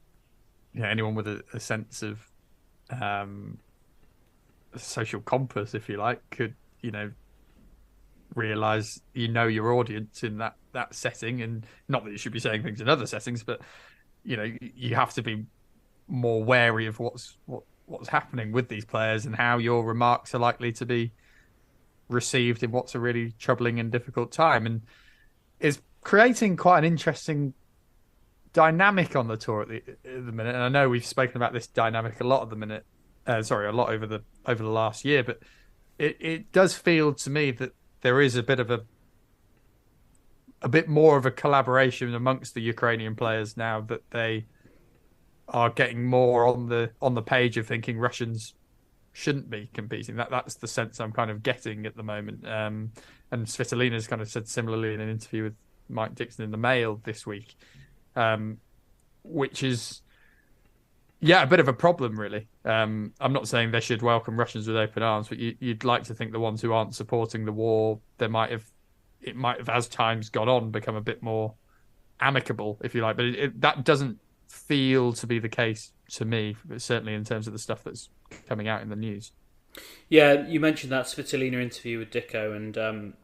Speaker 5: anyone with a sense of social compass, if you like, could, realise your audience in that setting, and not that you should be saying things in other settings, but you have to be more wary of what's happening with these players and how your remarks are likely to be received in what's a really troubling and difficult time, and is creating quite an interesting dynamic on the tour at the minute. And I know we've spoken about this dynamic a lot at the minute, a lot over the last year, but it does feel to me that there is a bit more of a collaboration amongst the Ukrainian players now, that they are getting more on the page of thinking Russians shouldn't be competing. That's the sense I'm kind of getting at the moment. And Svitolina's kind of said similarly in an interview with Mike Dixon in the Mail this week, which is a bit of a problem, really. I'm not saying they should welcome Russians with open arms, but you'd like to think the ones who aren't supporting the war, it might have, as time's gone on, become a bit more amicable, if you like. But that doesn't feel to be the case to me, certainly in terms of the stuff that's coming out in the news.
Speaker 2: Yeah, you mentioned that Svitolina interview with Dicko, and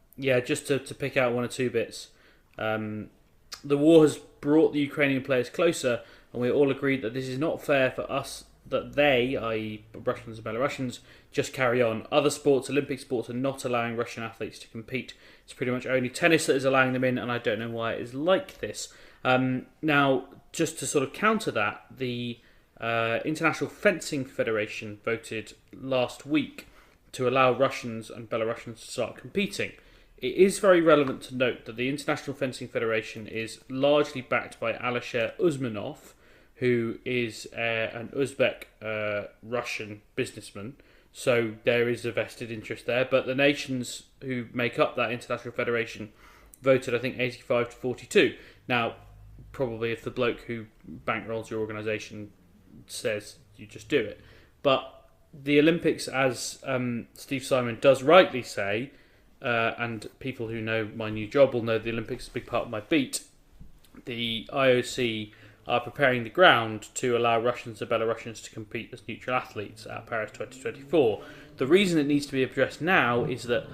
Speaker 2: just to pick out one or two bits. The war has brought the Ukrainian players closer, and we all agreed that this is not fair for us that they, i.e. Russians and Belarusians, just carry on. Other sports, Olympic sports, are not allowing Russian athletes to compete. It's pretty much only tennis that is allowing them in, and I don't know why it is like this. Now, just to sort of counter that, the International Fencing Federation voted last week to allow Russians and Belarusians to start competing it is very relevant to note that the International Fencing Federation is largely backed by Alisher Usmanov, who is an Uzbek Russian businessman. So there is a vested interest there. But the nations who make up that International Federation voted, I think, 85 to 42. Now, probably if the bloke who bankrolls your organisation says you just do it. But the Olympics, as Steve Simon does rightly say, and people who know my new job will know the Olympics is a big part of my beat, the IOC are preparing the ground to allow Russians and Belarusians to compete as neutral athletes at Paris 2024. The reason it needs to be addressed now is that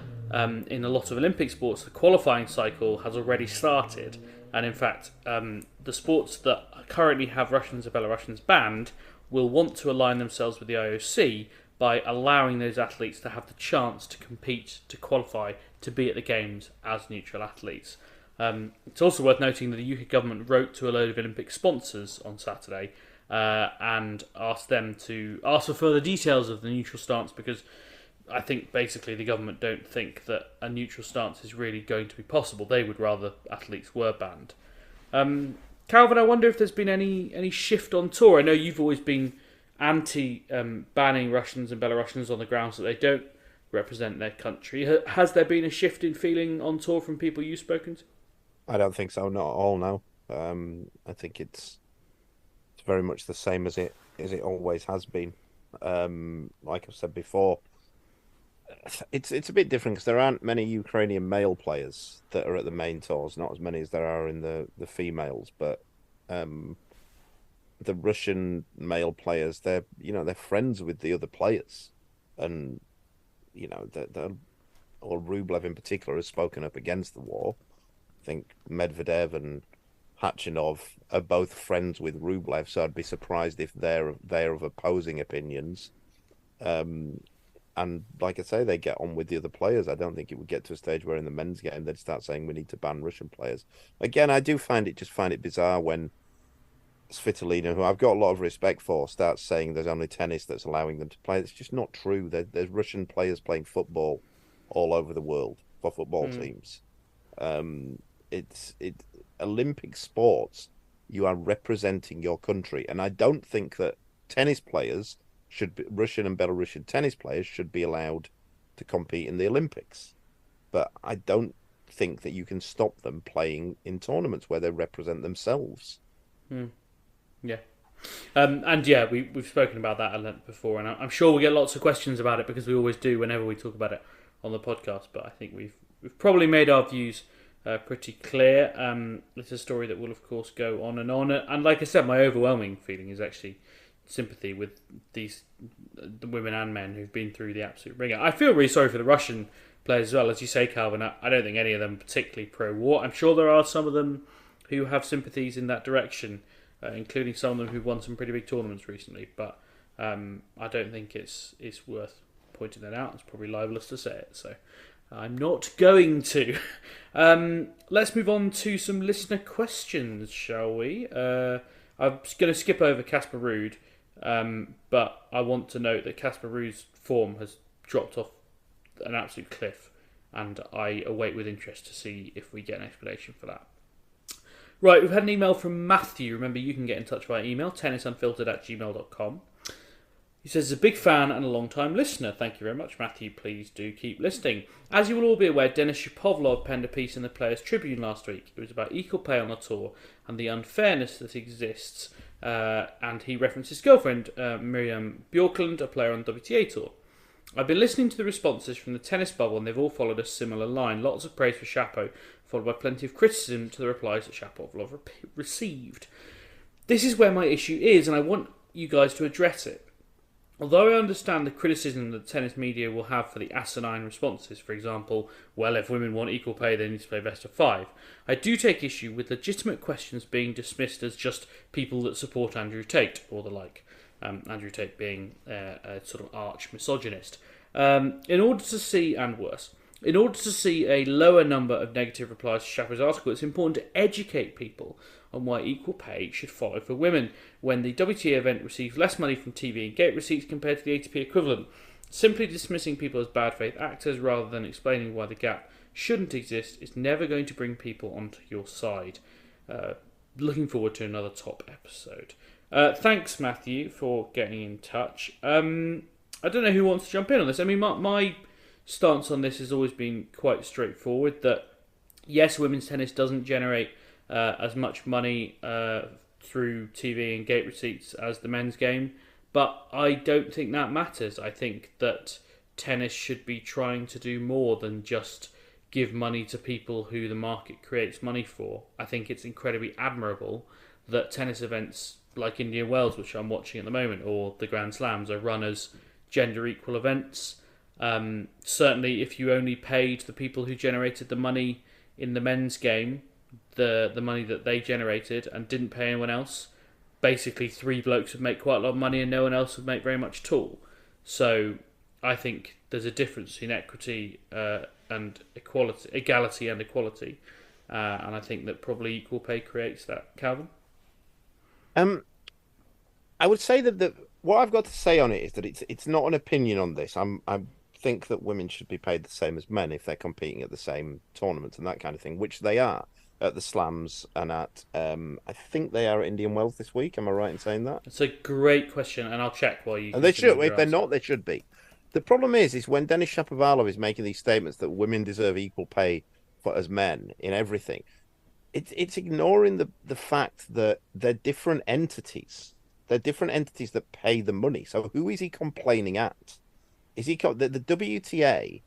Speaker 2: in a lot of Olympic sports, the qualifying cycle has already started. And in fact, the sports that currently have Russians and Belarusians banned will want to align themselves with the IOC by allowing those athletes to have the chance to compete, to qualify, to be at the Games as neutral athletes. It's also worth noting that the UK government wrote to a load of Olympic sponsors on Saturday and asked them to ask for further details of the neutral stance, because I think basically the government don't think that a neutral stance is really going to be possible. They would rather athletes were banned. Calvin, I wonder if there's been any shift on tour. I know you've always been anti-banning Russians and Belarusians on the grounds that they don't represent their country. Has there been a shift in feeling on tour from people you've spoken to?
Speaker 4: I don't think so, not at all, no. I think it's very much the same as it always has been. Like I've said before, it's a bit different because there aren't many Ukrainian male players that are at the main tours, not as many as there are in the females, but the Russian male players, they're friends with the other players, and or Rublev in particular has spoken up against the war. I think Medvedev and Khachanov are both friends with Rublev, so I'd be surprised if they're of opposing opinions. And like I say, they get on with the other players. I don't think it would get to a stage where in the men's game they'd start saying we need to ban Russian players. Again, I do find it bizarre when Svitolina, who I've got a lot of respect for, starts saying there's only tennis that's allowing them to play. It's just not true. There's Russian players playing football all over the world for football teams. Olympic sports, you are representing your country, and I don't think that tennis players Russian and Belarusian tennis players should be allowed to compete in the Olympics. But I don't think that you can stop them playing in tournaments where they represent themselves.
Speaker 2: Yeah. And yeah, we've spoken about that a lot before, and I'm sure we'll get lots of questions about it, because we always do whenever we talk about it on the podcast. But I think we've probably made our views pretty clear. It's a story that will, of course, go on. And like I said, my overwhelming feeling is actually sympathy with the women and men who've been through the absolute ringer. I feel really sorry for the Russian players as well. As you say, Calvin, I don't think any of them are particularly pro-war. I'm sure there are some of them who have sympathies in that direction, including some of them who've won some pretty big tournaments recently. But I don't think it's worth pointing that out. It's probably libelous to say it, so I'm not going to. Let's move on to some listener questions, shall we? I'm going to skip over Casper Ruud, but I want to note that Casper Ruud's form has dropped off an absolute cliff, and I await with interest to see if we get an explanation for that. Right, we've had an email from Matthew. Remember, you can get in touch via email, tennisunfiltered@gmail.com. He says, he's a big fan and a long-time listener. Thank you very much, Matthew. Please do keep listening. As you will all be aware, Denis Shapovalov penned a piece in the Players' Tribune last week. It was about equal pay on the tour and the unfairness that exists. And he referenced his girlfriend, Miriam Bjorklund, a player on the WTA Tour. I've been listening to the responses from the tennis bubble, and they've all followed a similar line. Lots of praise for Shapo, followed by plenty of criticism to the replies that Shapovalov received. This is where my issue is, and I want you guys to address it. Although I understand the criticism that tennis media will have for the asinine responses, for example, well, if women want equal pay, they need to play best of five, I do take issue with legitimate questions being dismissed as just people that support Andrew Tate, or the like. Andrew Tate being a sort of arch-misogynist. In order to see a lower number of negative replies to Shapo's article, it's important to educate people on why equal pay should follow for women when the WTA event receives less money from TV and gate receipts compared to the ATP equivalent. Simply dismissing people as bad faith actors rather than explaining why the gap shouldn't exist is never going to bring people onto your side. Looking forward to another top episode. Thanks, Matthew, for getting in touch. I don't know who wants to jump in on this. I mean, my stance on this has always been quite straightforward, that yes, women's tennis doesn't generate as much money through TV and gate receipts as the men's game, but I don't think that matters. I think that tennis should be trying to do more than just give money to people who the market creates money for. I think it's incredibly admirable that tennis events like Indian Wells, which I'm watching at the moment, or the Grand Slams, are run as gender equal events. Certainly, if you only paid the people who generated the money in the men's game, the money that they generated, and didn't pay anyone else, basically 3 blokes would make quite a lot of money and no one else would make very much at all. So I think there's a difference in equity and equality, equality and equality, and I think that probably equal pay creates that. Calvin?
Speaker 4: I would say that what I've got to say on it is that it's not an opinion on this. I think that women should be paid the same as men if they're competing at the same tournaments and that kind of thing, which they are at the Slams and at I think they are at Indian Wells this week. Am I right in saying that?
Speaker 2: It's a great question, and I'll check while you.
Speaker 4: And they should. If they're not, they should be. The problem is when Denis Shapovalov is making these statements that women deserve equal pay as men in everything, it's ignoring the fact that they're different entities. They're different entities that pay the money. So who is he complaining at? Is he the WTA?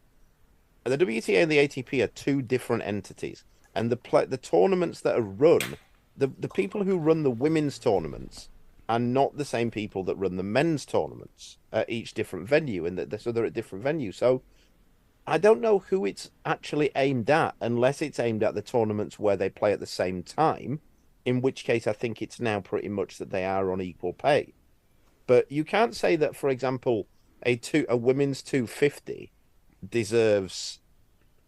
Speaker 4: The WTA and the ATP are two different entities, and the tournaments that are run, the people who run the women's tournaments are not the same people that run the men's tournaments at each different venue, and so they're at different venues. So I don't know who it's actually aimed at, unless it's aimed at the tournaments where they play at the same time, in which case I think it's now pretty much that they are on equal pay. But you can't say that, for example, a women's 250 deserves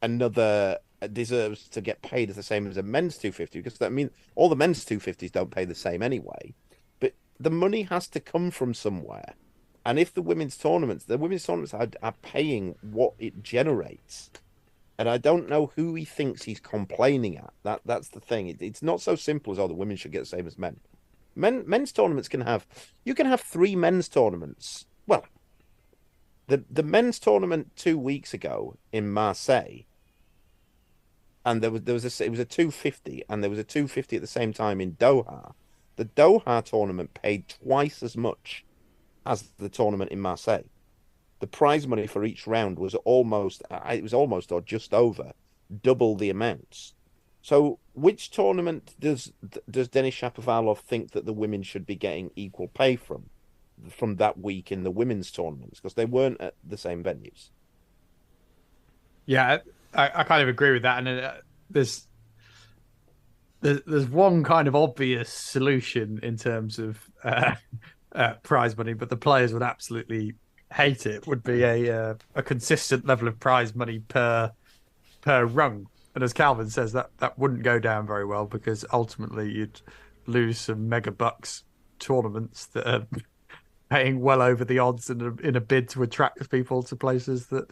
Speaker 4: to get paid as the same as a men's 250, because that means all the men's 250s don't pay the same anyway. But the money has to come from somewhere. And if the women's tournaments are paying what it generates, and I don't know who he thinks he's complaining at. That's the thing. It's not so simple as, the women should get the same as men. Men's tournaments you can have 3 men's tournaments. Well, the men's tournament 2 weeks ago in Marseille, and it was a 250, and there was a 250 at the same time in Doha. The Doha tournament paid twice as much as the tournament in Marseille. The prize money for each round was almost or just over double the amounts. So which tournament does Denis Shapovalov think that the women should be getting equal pay from that week in the women's tournaments? Because they weren't at the same venues.
Speaker 5: Yeah, I kind of agree with that. And there's one kind of obvious solution in terms of prize money, but the players would absolutely hate it. Would be a consistent level of prize money per rung. And as Calvin says, that wouldn't go down very well, because ultimately you'd lose some mega bucks tournaments that are paying well over the odds in a bid to attract people to places that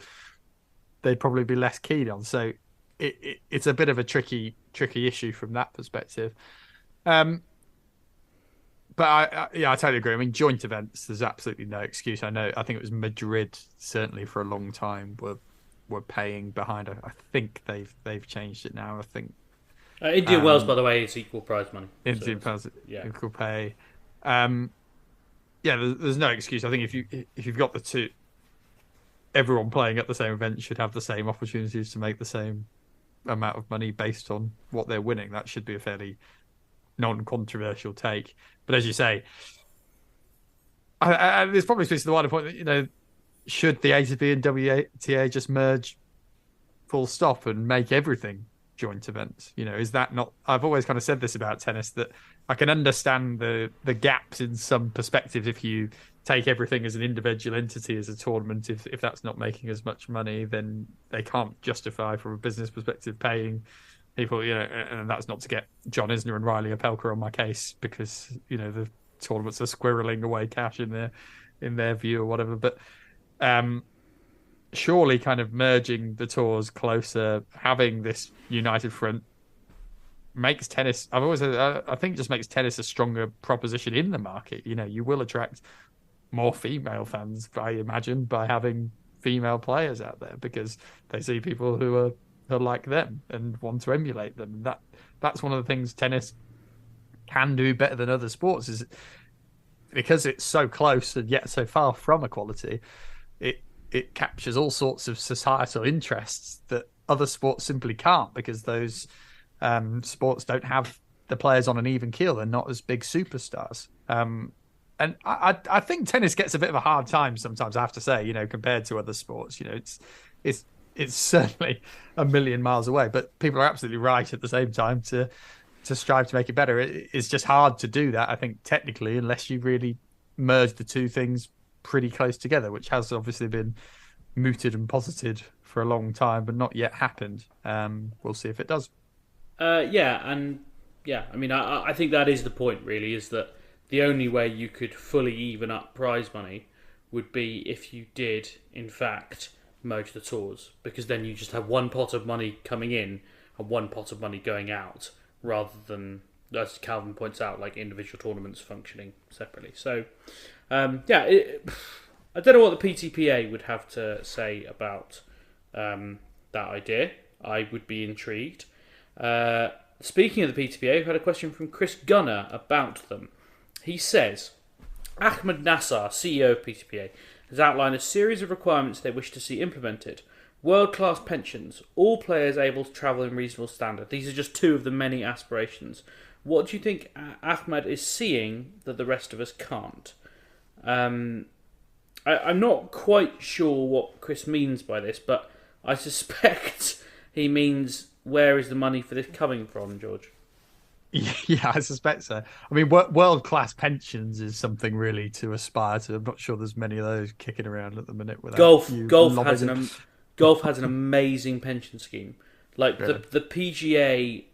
Speaker 5: they'd probably be less keen on. So it's a bit of a tricky issue from that perspective. But I totally agree. I mean, joint events, there's absolutely no excuse. I think it was Madrid, certainly for a long time, were paying behind. I think they've changed it now. I think
Speaker 2: Indian Wells, by the way, is equal prize money.
Speaker 5: Indian Wells, equal pay. There's no excuse. I think if you've got the two, everyone playing at the same event should have the same opportunities to make the same amount of money based on what they're winning. That should be a fairly non-controversial take. But as you say, this probably speaks to the wider point that, should the ATP and WTA just merge full stop and make everything joint events? Is that not... I've always kind of said this about tennis, that I can understand the gaps in some perspectives if you take everything as an individual entity as a tournament. If that's not making as much money, then they can't justify from a business perspective paying people, and that's not to get John Isner and Riley Opelka on my case, because the tournaments are squirreling away cash in their view or whatever. But surely kind of merging the tours closer, having this united front makes tennis. I think just makes tennis a stronger proposition in the market. You will attract more female fans, I imagine, by having female players out there because they see people who are like them and want to emulate them. That's one of the things tennis can do better than other sports, is because it's so close and yet so far from equality. It captures all sorts of societal interests that other sports simply can't, because those sports don't have the players on an even keel. They're not as big superstars. And I think tennis gets a bit of a hard time sometimes, I have to say, compared to other sports. It's certainly a million miles away, but people are absolutely right at the same time to strive to make it better. It's just hard to do that, I think, technically, unless you really merge the two things pretty close together, which has obviously been mooted and posited for a long time, but not yet happened. We'll see if it does.
Speaker 2: I mean, I think that is the point, really, is that the only way you could fully even up prize money would be if you did, in fact, merge the tours, because then you just have one pot of money coming in and one pot of money going out, rather than, as Calvin points out, like individual tournaments functioning separately. So, I don't know what the PTPA would have to say about that idea. I would be intrigued. Speaking of the PTPA, we've had a question from Chris Gunner about them. He says, Ahmed Nassar, CEO of PTPA, has outlined a series of requirements they wish to see implemented. World-class pensions, all players able to travel in reasonable standard. These are just two of the many aspirations. What do you think Ahmed is seeing that the rest of us can't? I'm not quite sure what Chris means by this, but I suspect he means, where is the money for this coming from, George?
Speaker 5: Yeah, I suspect so. I mean, world-class pensions is something really to aspire to. I'm not sure there's many of those kicking around at the minute.
Speaker 2: Golf has an amazing pension scheme. Like really? the PGA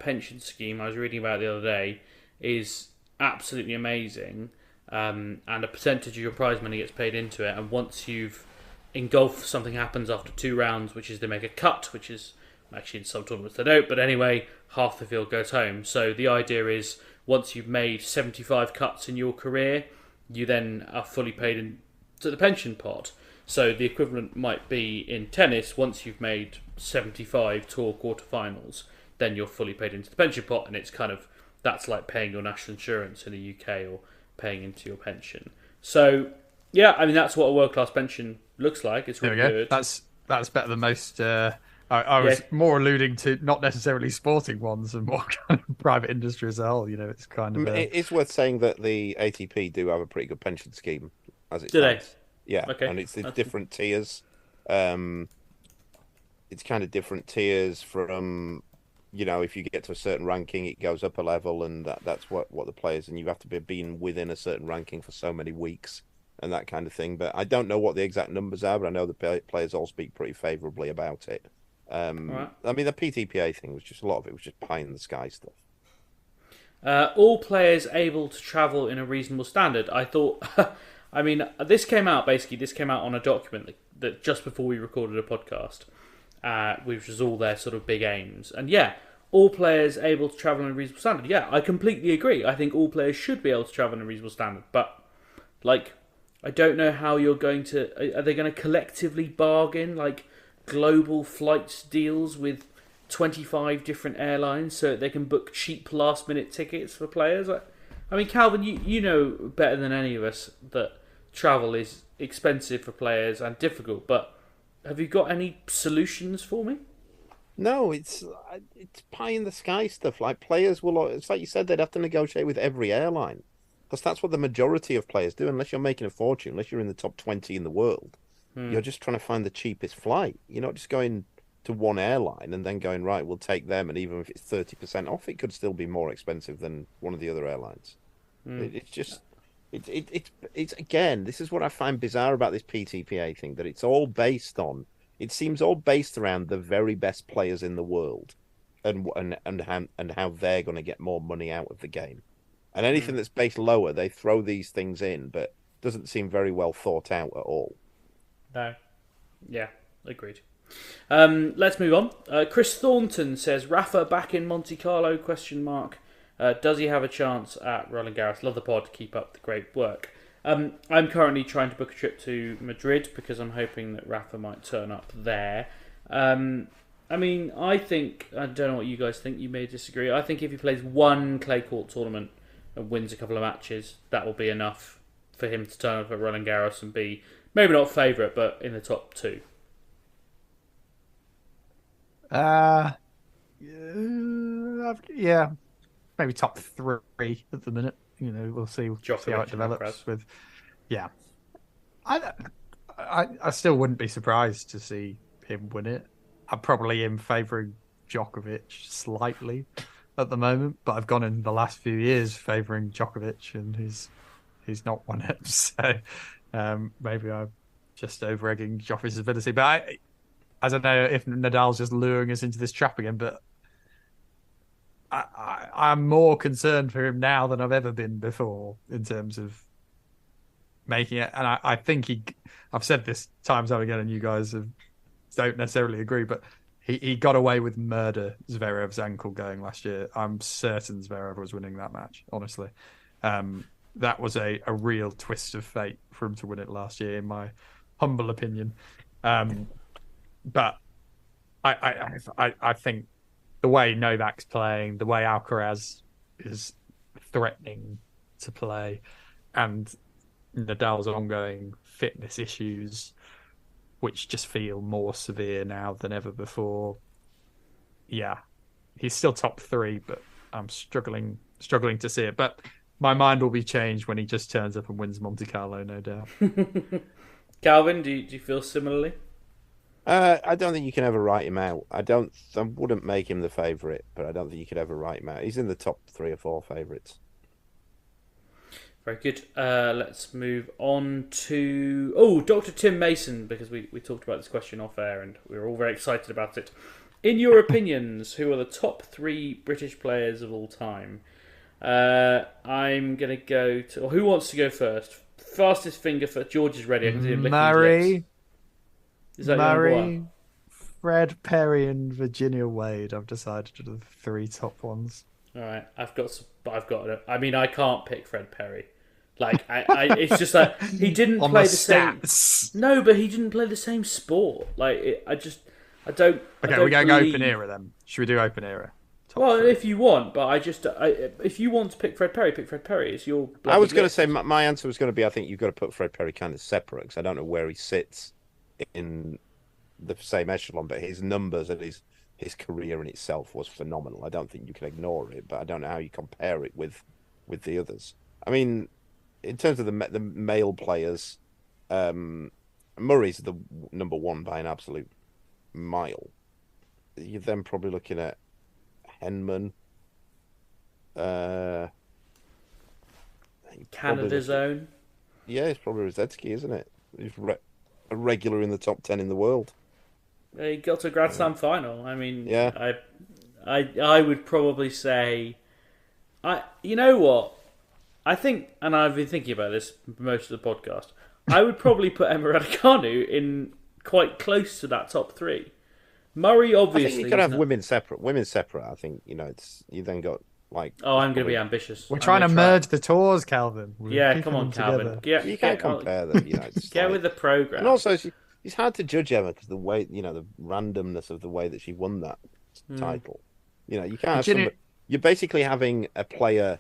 Speaker 2: pension scheme I was reading about the other day is absolutely amazing, and a percentage of your prize money gets paid into it. And once in golf, something happens after 2 rounds, which is they make a cut, which is actually in some tournaments they don't, but anyway, half the field goes home. So the idea is, once you've made 75 cuts in your career, you then are fully paid into the pension pot. So the equivalent might be in tennis, once you've made 75 tour quarterfinals, then you're fully paid into the pension pot, and it's kind of, that's like paying your national insurance in the UK or paying into your pension. So yeah, I mean, that's what a world-class pension looks like. It's really good.
Speaker 5: That's better than most. I was more alluding to not necessarily sporting ones and more kind of private industry as a whole. It's kind of.
Speaker 4: It's worth saying that the ATP do have a pretty good pension scheme, as it
Speaker 2: do
Speaker 4: stands.
Speaker 2: They?
Speaker 4: Yeah,
Speaker 2: okay.
Speaker 4: And it's different tiers. It's kind of different tiers from, if you get to a certain ranking, it goes up a level, and that's what the players, and you have to be being within a certain ranking for so many weeks and that kind of thing. But I don't know what the exact numbers are, but I know the players all speak pretty favourably about it. Right. I mean, the PTPA thing was just, a lot of it was just pie in the sky stuff.
Speaker 2: All players able to travel in a reasonable standard. I thought, I mean, this came out on a document that just before we recorded a podcast, which was all their sort of big aims. And yeah, all players able to travel in a reasonable standard. Yeah, I completely agree. I think all players should be able to travel in a reasonable standard. But, like, I don't know how you're going to... Are they going to collectively bargain, like, global flights deals with 25 different airlines so that they can book cheap last-minute tickets for players? I mean, Calvin, you know better than any of us that travel is expensive for players and difficult, but have you got any solutions for me?
Speaker 4: No, it's pie in the sky stuff. Like, players will... It's like you said, they'd have to negotiate with every airline, because that's what the majority of players do, unless you're making a fortune, unless you're in the top 20 in the world. You're just trying to find the cheapest flight. You're not just going to one airline and then going, right, we'll take them, and even if it's 30% off, it could still be more expensive than one of the other airlines. It's just... It's again, this is what I find bizarre about this PTPA thing, that it's all based on... It seems all based around the very best players in the world and how they're going to get more money out of the game. And anything that's based lower, they throw these things in, but doesn't seem very well thought out at all.
Speaker 2: No. Yeah, agreed. Let's move on. Chris Thornton says, Rafa back in Monte Carlo, ? Does he have a chance at Roland Garros? Love the pod. Keep up the great work. I'm currently trying to book a trip to Madrid because I'm hoping that Rafa might turn up there. I mean, I don't know what you guys think. You may disagree. I think if he plays one clay court tournament and wins a couple of matches, that will be enough for him to turn up at Roland Garros and be maybe not favourite, but in the top two.
Speaker 5: Yeah, maybe top 3 at the minute. We'll see how it develops. I still wouldn't be surprised to see him win it. I'm probably in favouring Djokovic slightly at the moment, but I've gone in the last few years favouring Djokovic, and he's not won it. So maybe I'm just over-egging Djokovic's ability. But I don't know if Nadal's just luring us into this trap again, but I'm more concerned for him now than I've ever been before in terms of making it. And I think I've said this time and time again, and you guys don't necessarily agree, but he got away with murder Zverev's ankle going last year. I'm certain Zverev was winning that match, honestly. That was a real twist of fate for him to win it last year, in my humble opinion. But I think the way Novak's playing, the way Alcaraz is threatening to play, and Nadal's ongoing fitness issues, which just feel more severe now than ever before. Yeah, he's still top 3, but I'm struggling to see it. But my mind will be changed when he just turns up and wins Monte Carlo, no doubt.
Speaker 2: Calvin, do you feel similarly?
Speaker 4: I don't think you can ever write him out. I wouldn't make him the favourite, but I don't think you could ever write him out. He's in the top 3 or 4 favourites.
Speaker 2: Very good. Let's move on to Dr. Tim Mason, because we talked about this question off air and we were all very excited about it. In your opinions, who are the top 3 British players of all time? I'm going to go to... Or who wants to go first? Fastest finger for... George is ready. I can see him licking his lips. Is that your number one?
Speaker 5: Fred Perry and Virginia Wade. I've decided to do the 3 top ones.
Speaker 2: All right, I've got it. I mean, I can't pick Fred Perry. Like, it's just like he didn't play the same. No, but he didn't play the same sport. Like, I don't.
Speaker 5: Okay, we're going open era then. Should we do open era?
Speaker 2: Well, 3. If you want, but if you want to pick Fred Perry, pick Fred Perry. It's your.
Speaker 4: I was going to say my answer was going to be I think you've got to put Fred Perry kind of separate because I don't know where he sits in the same echelon, but his numbers and his career in itself was phenomenal. I don't think you can ignore it, but I don't know how you compare it with the others. I mean, in terms of the male players, Murray's the number 1 by an absolute mile. You're then probably looking at Henman.
Speaker 2: Canada's own.
Speaker 4: Yeah, it's probably Rosetsky, isn't it? He's a regular in the top 10 in the world.
Speaker 2: He got to a Grand Slam final. I mean,
Speaker 4: yeah.
Speaker 2: I would probably say, you know what? I think, and I've been thinking about this most of the podcast, I would probably put Emma Raducanu in quite close to that top 3. Murray, obviously.
Speaker 4: I think you could have women separate. I think, it's you then got like...
Speaker 2: Oh, I'm going to be ambitious.
Speaker 5: We're trying to merge the tours, Calvin.
Speaker 2: Come on, Calvin.
Speaker 4: You can't compare them.
Speaker 2: Get with the programme.
Speaker 4: And also, it's hard to judge Emma because the way, the randomness of the way that she won that title. You can't have you're basically having a player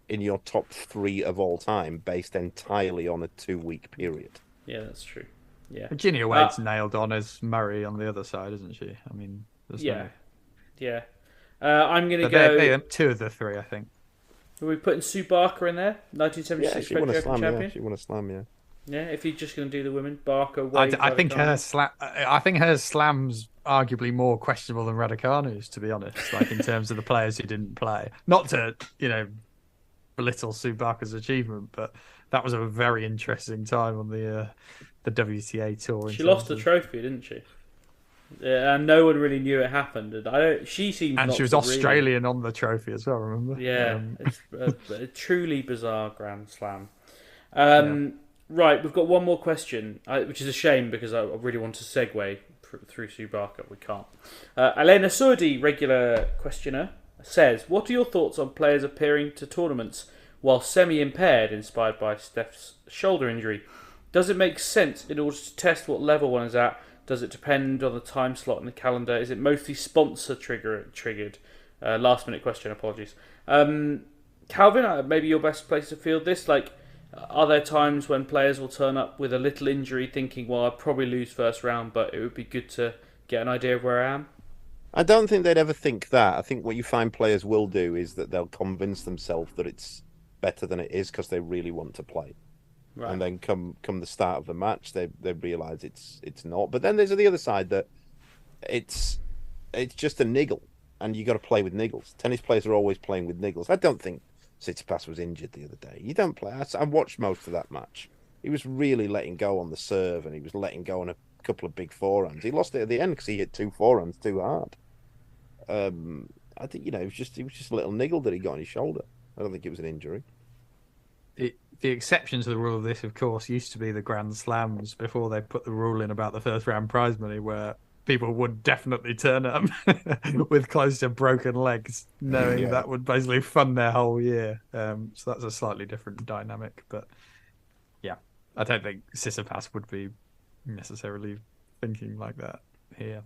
Speaker 4: in your top 3 of all time based entirely on a 2-week period.
Speaker 2: Yeah, that's true. Yeah,
Speaker 5: Virginia Wade's nailed on as Murray on the other side, isn't she? I mean,
Speaker 2: yeah. I'm going to go...
Speaker 5: They're 2 of the 3, I think.
Speaker 2: Are we putting Sue Barker in there? 1976 French Open champion?
Speaker 4: Yeah, she won a slam, yeah.
Speaker 2: Yeah, if you're just going to do the women, Barker, Wade,
Speaker 5: I think her slam's arguably more questionable than Raducanu's, to be honest. Like in terms of the players who didn't play, not to belittle Sue Barker's achievement, but that was a very interesting time on the WTA tour.
Speaker 2: She lost the trophy, didn't she? Yeah, and no one really knew it happened. And she seemed,
Speaker 5: and she was Australian on the trophy as well. Remember?
Speaker 2: Yeah, it's a truly bizarre Grand Slam. Right, we've got one more question, which is a shame because I really want to segue through Subaka. We can't. Elena Surdi, regular questioner, says, what are your thoughts on players appearing to tournaments while semi-impaired, inspired by Steph's shoulder injury? Does it make sense in order to test what level one is at? Does it depend on the time slot in the calendar? Is it mostly sponsor triggered? Last minute question, apologies. Calvin, maybe your best place to field this. Like, are there times when players will turn up with a little injury thinking, well, I'll probably lose first round, but it would be good to get an idea of where I am?
Speaker 4: I don't think they'd ever think that. I think what you find players will do is that they'll convince themselves that it's better than it is because they really want to play. Right. And then come the start of the match, they realise it's not. But then there's the other side that it's just a niggle, and you got to play with niggles. Tennis players are always playing with niggles. I don't think Tsitsipas was injured the other day. You don't play. I watched most of that match. He was really letting go on the serve, and he was letting go on a couple of big forehands. He lost it at the end because he hit 2 forehands too hard. I think it was just a little niggle that he got on his shoulder. I don't think it was an injury.
Speaker 5: The exception to the rule of this, of course, used to be the Grand Slams before they put the rule in about the first round prize money, where people would definitely turn up with close to broken legs, knowing that would basically fund their whole year. So that's a slightly different dynamic. But yeah, I don't think Tsitsipas would be necessarily thinking like that here.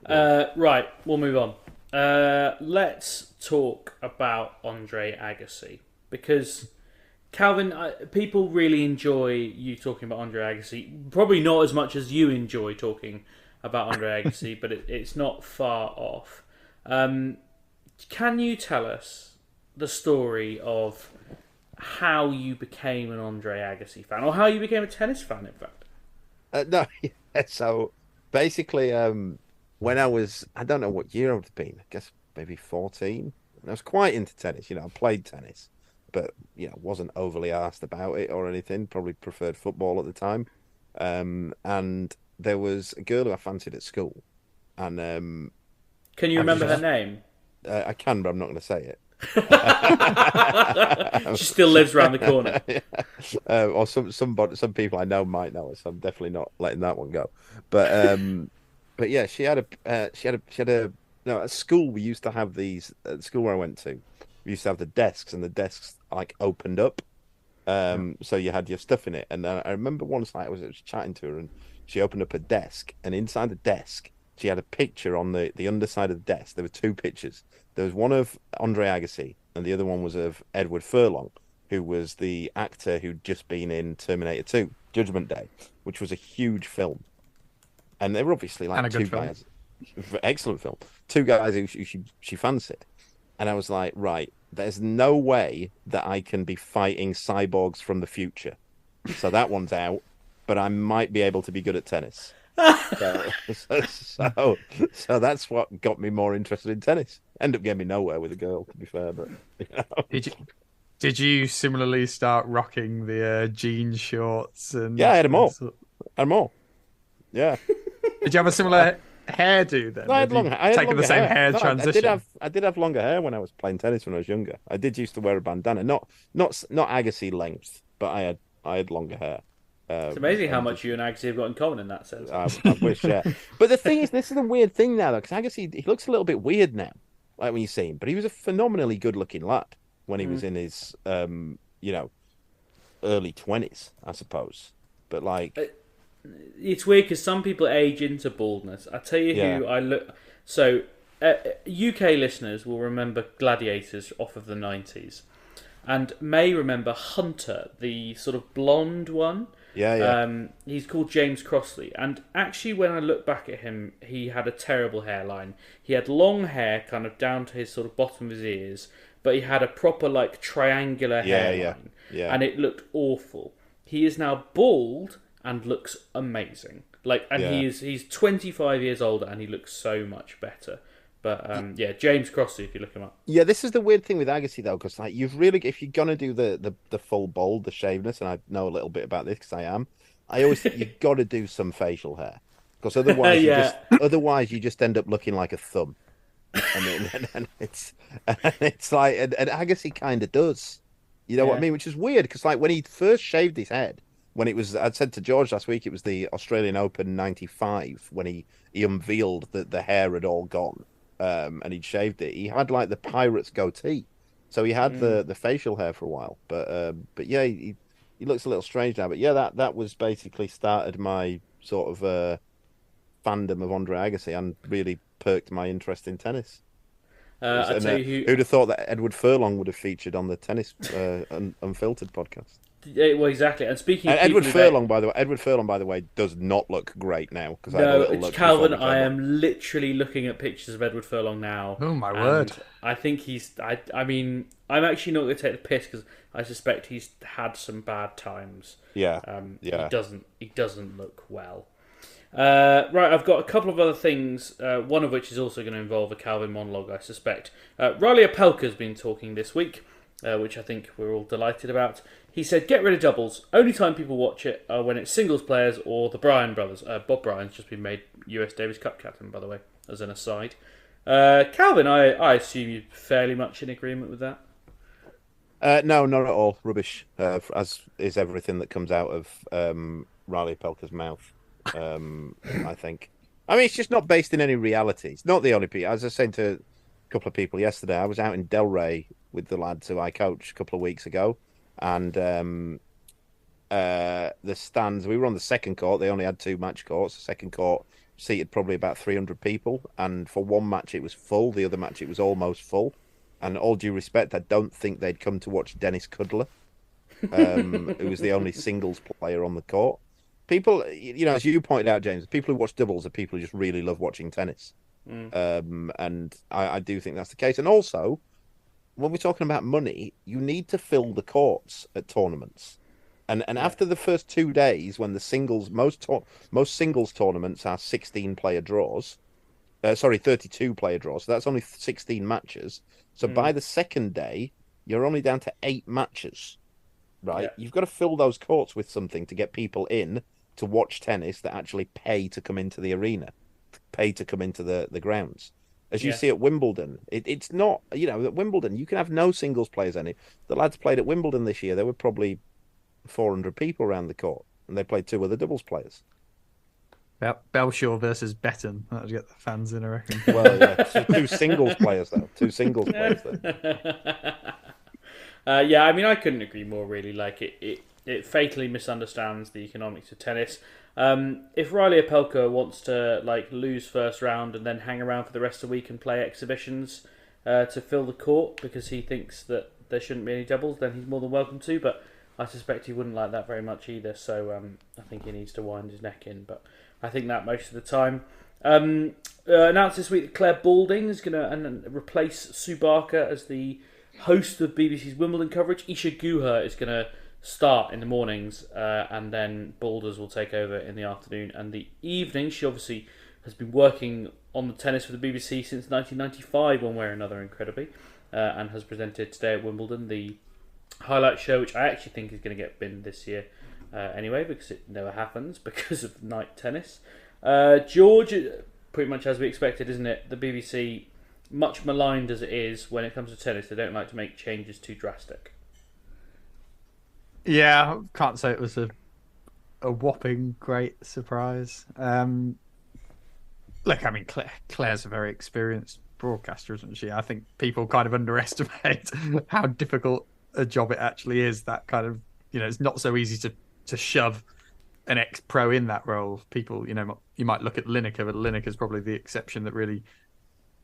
Speaker 2: Right, we'll move on. Let's talk about Andre Agassi, because Calvin, people really enjoy you talking about Andre Agassi. Probably not as much as you enjoy talking about Andre Agassi, but it's not far off. Can you tell us the story of how you became an Andre Agassi fan, or how you became a tennis fan, in fact?
Speaker 4: No, yeah, so basically, when I don't know what year I would have been, I guess maybe 14. I was quite into tennis, I played tennis, but wasn't overly asked about it or anything. Probably preferred football at the time. And there was a girl who I fancied at school. And
Speaker 2: can you remember her name?
Speaker 4: I can, but I'm not going to say it.
Speaker 2: She still lives around the corner.
Speaker 4: Or some people I know might know it, so I'm definitely not letting that one go. But yeah, she had a. No, at school we used to have these. At the school where I went to, we used to have the desks, and the desks opened up, so you had your stuff in it. And I remember once I was chatting to her, and she opened up a desk, and inside the desk she had a picture on the underside of the desk. There were 2 pictures. There was one of Andre Agassi, and the other one was of Edward Furlong, who was the actor who'd just been in Terminator 2, Judgment Day, which was a huge film. And they were obviously 2 guys. Excellent film. 2 guys who she fancied. And I was like, right, there's no way that I can be fighting cyborgs from the future. So that one's out, but I might be able to be good at tennis. So that's what got me more interested in tennis. Ended up getting me nowhere with a girl, to be fair. But
Speaker 5: Did you similarly start rocking the jean shorts? And
Speaker 4: yeah, I had them all. Yeah.
Speaker 5: Did you have a similar hairdo then?
Speaker 4: I had long hair.
Speaker 5: Taking the same hair transition.
Speaker 4: I did have longer hair when I was playing tennis when I was younger. I did used to wear a bandana, not Agassi length, but I had longer hair.
Speaker 2: It's amazing how much you and Agassi have got in common in that sense.
Speaker 4: I wish, yeah. But the thing is, this is a weird thing now, though, because Agassi, he looks a little bit weird now, like when you see him. But he was a phenomenally good-looking lad when he was in his, early 20s, I suppose. But
Speaker 2: it's weird because some people age into baldness. I tell you who I look. So, UK listeners will remember Gladiators off of the 90s, and may remember Hunter, the sort of blonde one.
Speaker 4: Yeah.
Speaker 2: He's called James Crossley, and actually, when I look back at him, he had a terrible hairline. He had long hair, kind of down to his sort of bottom of his ears, but he had a proper triangular hairline, and it looked awful. He is now bald and looks amazing. He's 25 years older and he looks so much better. But James Crossley, if you look him up. Yeah,
Speaker 4: this is the weird thing with Agassi though, because you've really, if you're gonna do the full bald, the shaveness, and I know a little bit about this because I am. I always think you've got to do some facial hair, because otherwise you just end up looking like a thumb. And it's like, and Agassi kind of does. You know what I mean? Which is weird because like when he first shaved his head, when it was, I'd said to George last week, it was the Australian Open '95 when he unveiled that the hair had all gone, and he'd shaved it. He had like the pirate's goatee, so he had the facial hair for a while. But yeah, he looks a little strange now. But yeah, that was basically started my sort of fandom of Andre Agassi and really perked my interest in tennis.
Speaker 2: I'd say
Speaker 4: who'd have thought that Edward Furlong would have featured on the Tennis Unfiltered podcast?
Speaker 2: Yeah, well, exactly. And speaking of
Speaker 4: Edward Furlong, by the way, does not look great now.
Speaker 2: No, it's Calvin. I am literally looking at pictures of Edward Furlong now.
Speaker 5: Oh my word!
Speaker 2: I think he's. I mean, I'm actually not going to take the piss because I suspect he's had some bad times.
Speaker 4: Yeah.
Speaker 2: He doesn't look well. Right, I've got a couple of other things, one of which is also going to involve a Calvin monologue, I suspect. Riley Opelka's been talking this week, which I think we're all delighted about. He said, get rid of doubles. Only time people watch it are when it's singles players or the Bryan brothers. Bob Bryan's just been made US Davis Cup captain, by the way, as an aside. Calvin, I assume you're fairly much in agreement with that?
Speaker 4: No, not at all. Rubbish, as is everything that comes out of Riley Opelka's mouth. I think. I mean, it's just not based in any reality. It's not the only people. As I was saying to a couple of people yesterday, I was out in Delray with the lads who I coached a couple of weeks ago, and the stands. We were on the second court. They only had 2 match courts. The second court seated probably about 300 people, and for one match it was full. The other match it was almost full. And all due respect, I don't think they'd come to watch Dennis Kudler, who was the only singles player on the court. People, you know, as you pointed out, James, people who watch doubles are people who just really love watching tennis. And I do think that's the case. And also, when we're talking about money, you need to fill the courts at tournaments. And after the first 2 days, when the singles, most singles tournaments are 16-player draws, 32-player draws, so that's only 16 matches. So by the second day, you're only down to 8 matches, right? Yeah. You've got to fill those courts with something to get people in to watch tennis that actually pay to come into the arena, pay to come into the grounds. As you see at Wimbledon, it's not, you know, at Wimbledon, you can have no singles players any. The lads played at Wimbledon this year, there were probably 400 people around the court, and they played 2 other doubles players.
Speaker 5: Bellshaw versus Betton. That would get the fans in, I reckon.
Speaker 4: Well, yeah, 2 singles players, though. 2 singles players, though.
Speaker 2: Yeah, I mean, I couldn't agree more, really. Like, it fatally misunderstands the economics of tennis. If Riley Opelka wants to like lose first round and then hang around for the rest of the week and play exhibitions to fill the court because he thinks that there shouldn't be any doubles, then he's more than welcome to. But I suspect he wouldn't like that very much either. So I think he needs to wind his neck in. But I think that most of the time. Announced this week that Claire Balding is going to replace Sue Barker as the host of BBC's Wimbledon coverage. Isha Guha is going to start in the mornings, and then Balders will take over in the afternoon and the evening. She obviously has been working on the tennis for the BBC since 1995, one way or another, incredibly, and has presented today at Wimbledon the highlight show, which I actually think is going to get binned this year anyway, because it never happens because of night tennis. George, pretty much as we expected, isn't it? The BBC, much maligned as it is when it comes to tennis, they don't like to make changes too drastic.
Speaker 5: Yeah, can't say it was a whopping great surprise. Look, I mean, Claire's a very experienced broadcaster, isn't she? I think people kind of underestimate how difficult a job it actually is. That kind of, you know, it's not so easy to shove an ex-pro in that role. People, you know, you might look at Lineker, but Lineker's probably the exception that really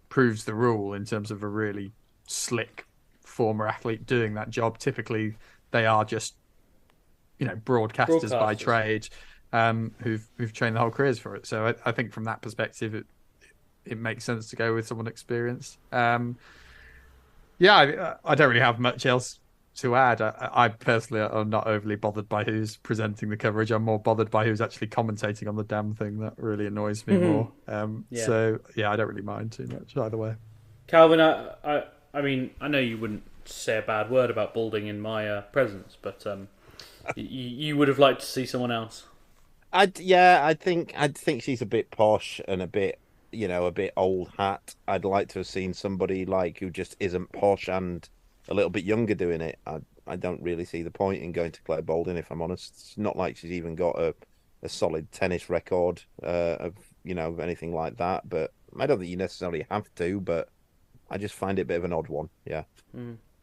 Speaker 5: proves the rule in terms of a really slick former athlete doing that job. Typically, they are just, you know, broadcasters by trade, who've trained their whole careers for it. So I think from that perspective, it makes sense to go with someone experienced. I don't really have much else to add. I personally am not overly bothered by who's presenting the coverage. I'm more bothered by who's actually commentating on the damn thing. That really annoys me more. So yeah, I don't really mind too much either way.
Speaker 2: Calvin, I mean, I know you wouldn't say a bad word about Balding in my presence, but you would have liked to see someone else.
Speaker 4: I think she's a bit posh and a bit, you know, a bit old hat. I'd like to have seen somebody like who just isn't posh and a little bit younger doing it. I don't really see the point in going to Claire Baldwin, if I'm honest. It's not like she's even got a solid tennis record of anything like that. But I don't think you necessarily have to. But I just find it a bit of an odd one. Yeah.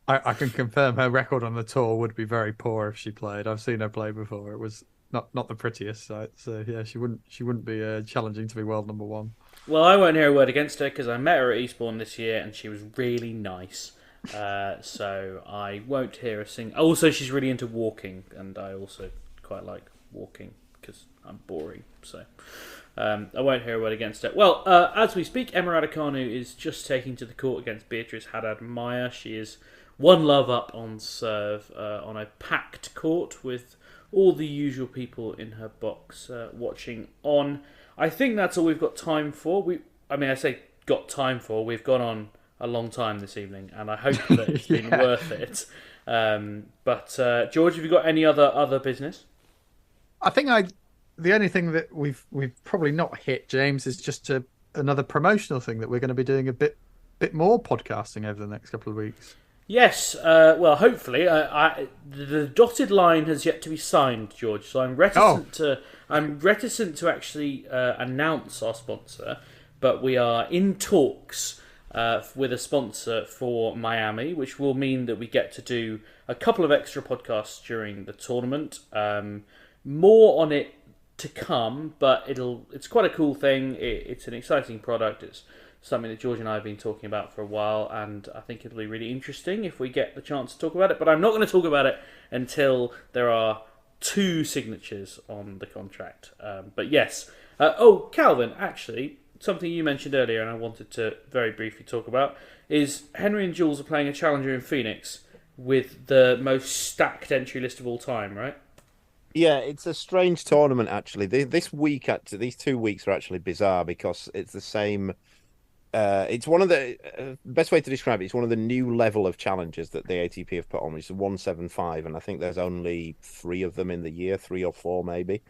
Speaker 5: I can confirm her record on the tour would be very poor if she played. I've seen her play before. It was not the prettiest sight. So yeah, she wouldn't be challenging to be world number one.
Speaker 2: Well, I won't hear a word against her because I met her at Eastbourne this year and she was really nice. So I won't hear a single. Also, she's really into walking, and I also quite like walking because I'm boring. So I won't hear a word against it. Well, as we speak, Emma Raducanu is just taking to the court against Beatrice Haddad-Maia. She is 1-love up on serve on a packed court with all the usual people in her box watching on. I think that's all we've got time for. I say got time for. We've gone on a long time this evening, and I hope that it's been worth it. But George, have you got any other business?
Speaker 5: I think the only thing that we've probably not hit, James, is just another promotional thing that we're going to be doing a bit more podcasting over the next couple of weeks.
Speaker 2: Yes, well, hopefully. The dotted line has yet to be signed, George. So I'm reticent to actually announce our sponsor, but we are in talks with a sponsor for Miami, which will mean that we get to do a couple of extra podcasts during the tournament. More on it to come, but it's quite a cool thing. It's an exciting product. It's something that George and I have been talking about for a while, and I think it'll be really interesting if we get the chance to talk about it. But I'm not going to talk about it until there are 2 signatures on the contract. But yes. Calvin, actually, something you mentioned earlier and I wanted to very briefly talk about is Henry and Jules are playing a challenger in Phoenix with the most stacked entry list of all time, right?
Speaker 4: Yeah, it's a strange tournament, actually. These 2 weeks are actually bizarre because it's the same... it's one of the best way to describe it. It's one of the new level of challenges that the ATP have put on, which is 175, and I think there's only 3 of them in the year, 3 or 4 maybe.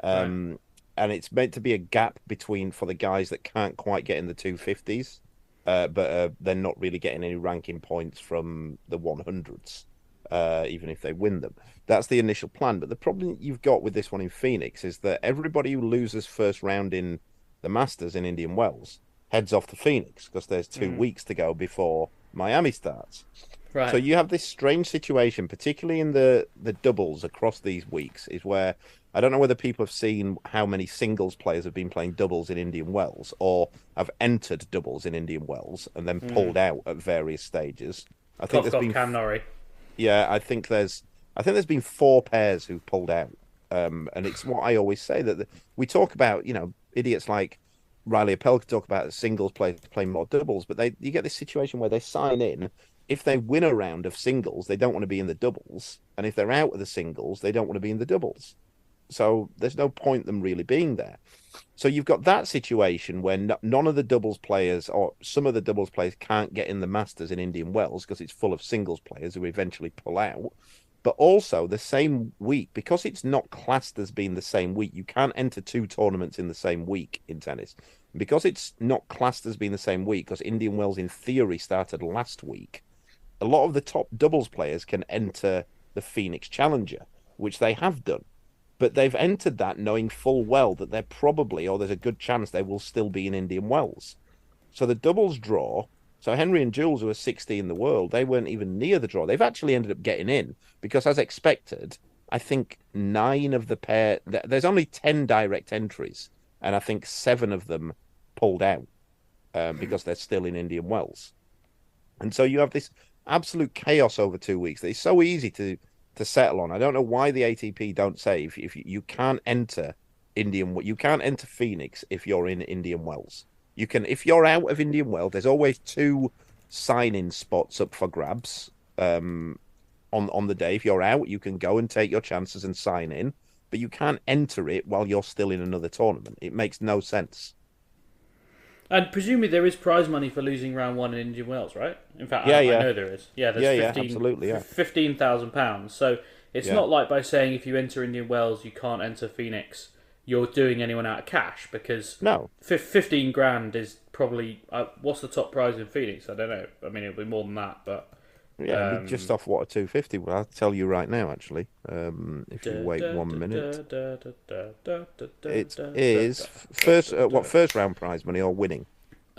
Speaker 4: Right. And it's meant to be a gap for the guys that can't quite get in the 250s, but they're not really getting any ranking points from the 100s, even if they win them. That's the initial plan. But the problem you've got with this one in Phoenix is that everybody who loses first round in the Masters in Indian Wells heads off to Phoenix because there's 2 weeks to go before Miami starts. Right. So you have this strange situation, particularly in the doubles across these weeks, is where I don't know whether people have seen how many singles players have been playing doubles in Indian Wells or have entered doubles in Indian Wells and then pulled out at various stages. I think there's been
Speaker 2: Cam Norrie.
Speaker 4: Yeah, I think there's been 4 pairs who've pulled out. And it's what I always say that we talk about, idiots like Riley Appel could talk about singles players playing more doubles, but you get this situation where they sign in. If they win a round of singles, they don't want to be in the doubles, and if they're out of the singles, they don't want to be in the doubles. So there's no point them really being there. So you've got that situation where none of the doubles players or some of the doubles players can't get in the Masters in Indian Wells because it's full of singles players who eventually pull out. But also the same week, because it's not classed as being the same week, you can't enter 2 tournaments in the same week in tennis. Because it's not classed as being the same week, because Indian Wells in theory started last week, a lot of the top doubles players can enter the Phoenix Challenger, which they have done. But they've entered that knowing full well that they're probably, or there's a good chance they will still be in Indian Wells. So the doubles draw... So Henry and Jules, who are 60 in the world, they weren't even near the draw. They've actually ended up getting in because, as expected, I think 9 of the pair... There's only 10 direct entries, and I think 7 of them pulled out because they're still in Indian Wells. And so you have this absolute chaos over 2 weeks that is so easy to settle on. I don't know why the ATP don't say if you can't enter you can't enter Phoenix if you're in Indian Wells. You can, if you're out of Indian Wells, there's always 2 sign-in spots up for grabs on the day. If you're out, you can go and take your chances and sign in, but you can't enter it while you're still in another tournament. It makes no sense.
Speaker 2: And presumably there is prize money for losing round 1 in Indian Wells, right? In fact,
Speaker 4: I
Speaker 2: know there is. Yeah, there's
Speaker 4: absolutely, yeah.
Speaker 2: £15,000. So it's not like by saying if you enter Indian Wells, you can't enter Phoenix, you're doing anyone out of cash, because 15 grand is probably what's the top prize in Phoenix? I don't know. I mean, it'll be more than that, but
Speaker 4: Yeah, just off what, a 250. Well, I'll tell you right now, actually. If you wait 1 minute, it is first round prize money or winning?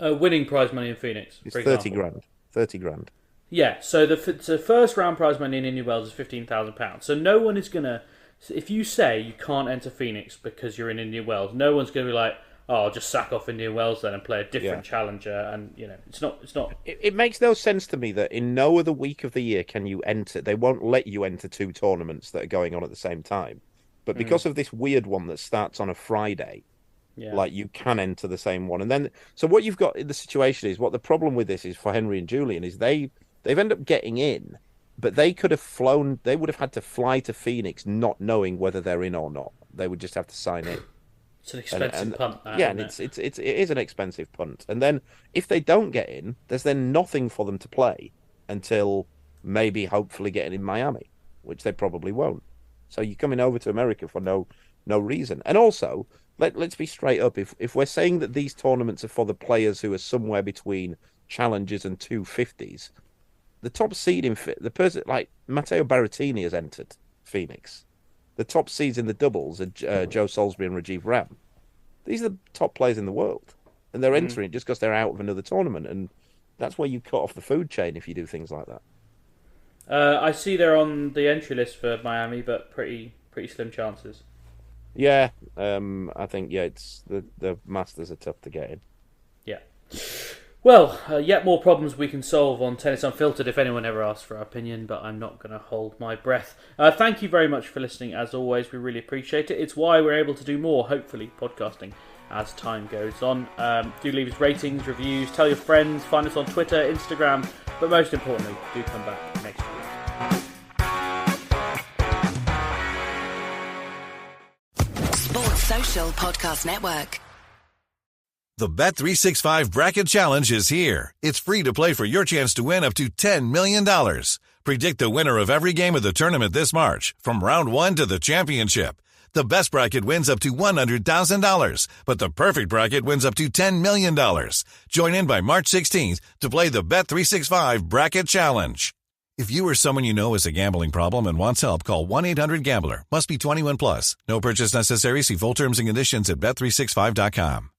Speaker 2: Winning prize money in Phoenix.
Speaker 4: It's 30 grand. 30 grand.
Speaker 2: Yeah, so the first round prize money in Indian Wells is £15,000. So no one is gonna. If you say you can't enter Phoenix because you're in Indian Wells, no one's gonna be like, "Oh, I'll just sack off Indian Wells then and play a different challenger." And it's not.
Speaker 4: It makes no sense to me that in no other week of the year can you enter. They won't let you enter two tournaments that are going on at the same time. But because of this weird one that starts on a Friday, like you can enter the same one. And then, so what you've got in the situation is, what the problem with this is for Henry and Julian is they've ended up getting in, but they could have flown. They would have had to fly to Phoenix, not knowing whether they're in or not. They would just have to sign in.
Speaker 2: It's an expensive punt.
Speaker 4: And it is an expensive punt. And then if they don't get in, there's then nothing for them to play until maybe hopefully getting in Miami, which they probably won't. So you're coming over to America for no reason. And also, let's be straight up. If we're saying that these tournaments are for the players who are somewhere between challengers and 250s, the top seed in the person like Matteo Berrettini has entered Phoenix. The top seeds in the doubles are Joe Salisbury and Rajiv Ram. These are the top players in the world, and they're entering it just because they're out of another tournament, and that's where you cut off the food chain if you do things like that.
Speaker 2: I see they're on the entry list for Miami, but pretty slim chances.
Speaker 4: Yeah, I think it's the Masters are tough to get in.
Speaker 2: Yeah. Well, yet more problems we can solve on Tennis Unfiltered if anyone ever asks for our opinion, but I'm not going to hold my breath. Thank you very much for listening, as always. We really appreciate it. It's why we're able to do more, hopefully, podcasting as time goes on. Do leave us ratings, reviews, tell your friends, find us on Twitter, Instagram, but most importantly, do come back next week.
Speaker 1: Sports Social Podcast Network.
Speaker 9: The Bet365 Bracket Challenge is here. It's free to play for your chance to win up to $10 million. Predict the winner of every game of the tournament this March, from round 1 to the championship. The best bracket wins up to $100,000, but the perfect bracket wins up to $10 million. Join in by March 16th to play the Bet365 Bracket Challenge. If you or someone you know has a gambling problem and wants help, call 1-800-GAMBLER. Must be 21 plus. No purchase necessary. See full terms and conditions at Bet365.com.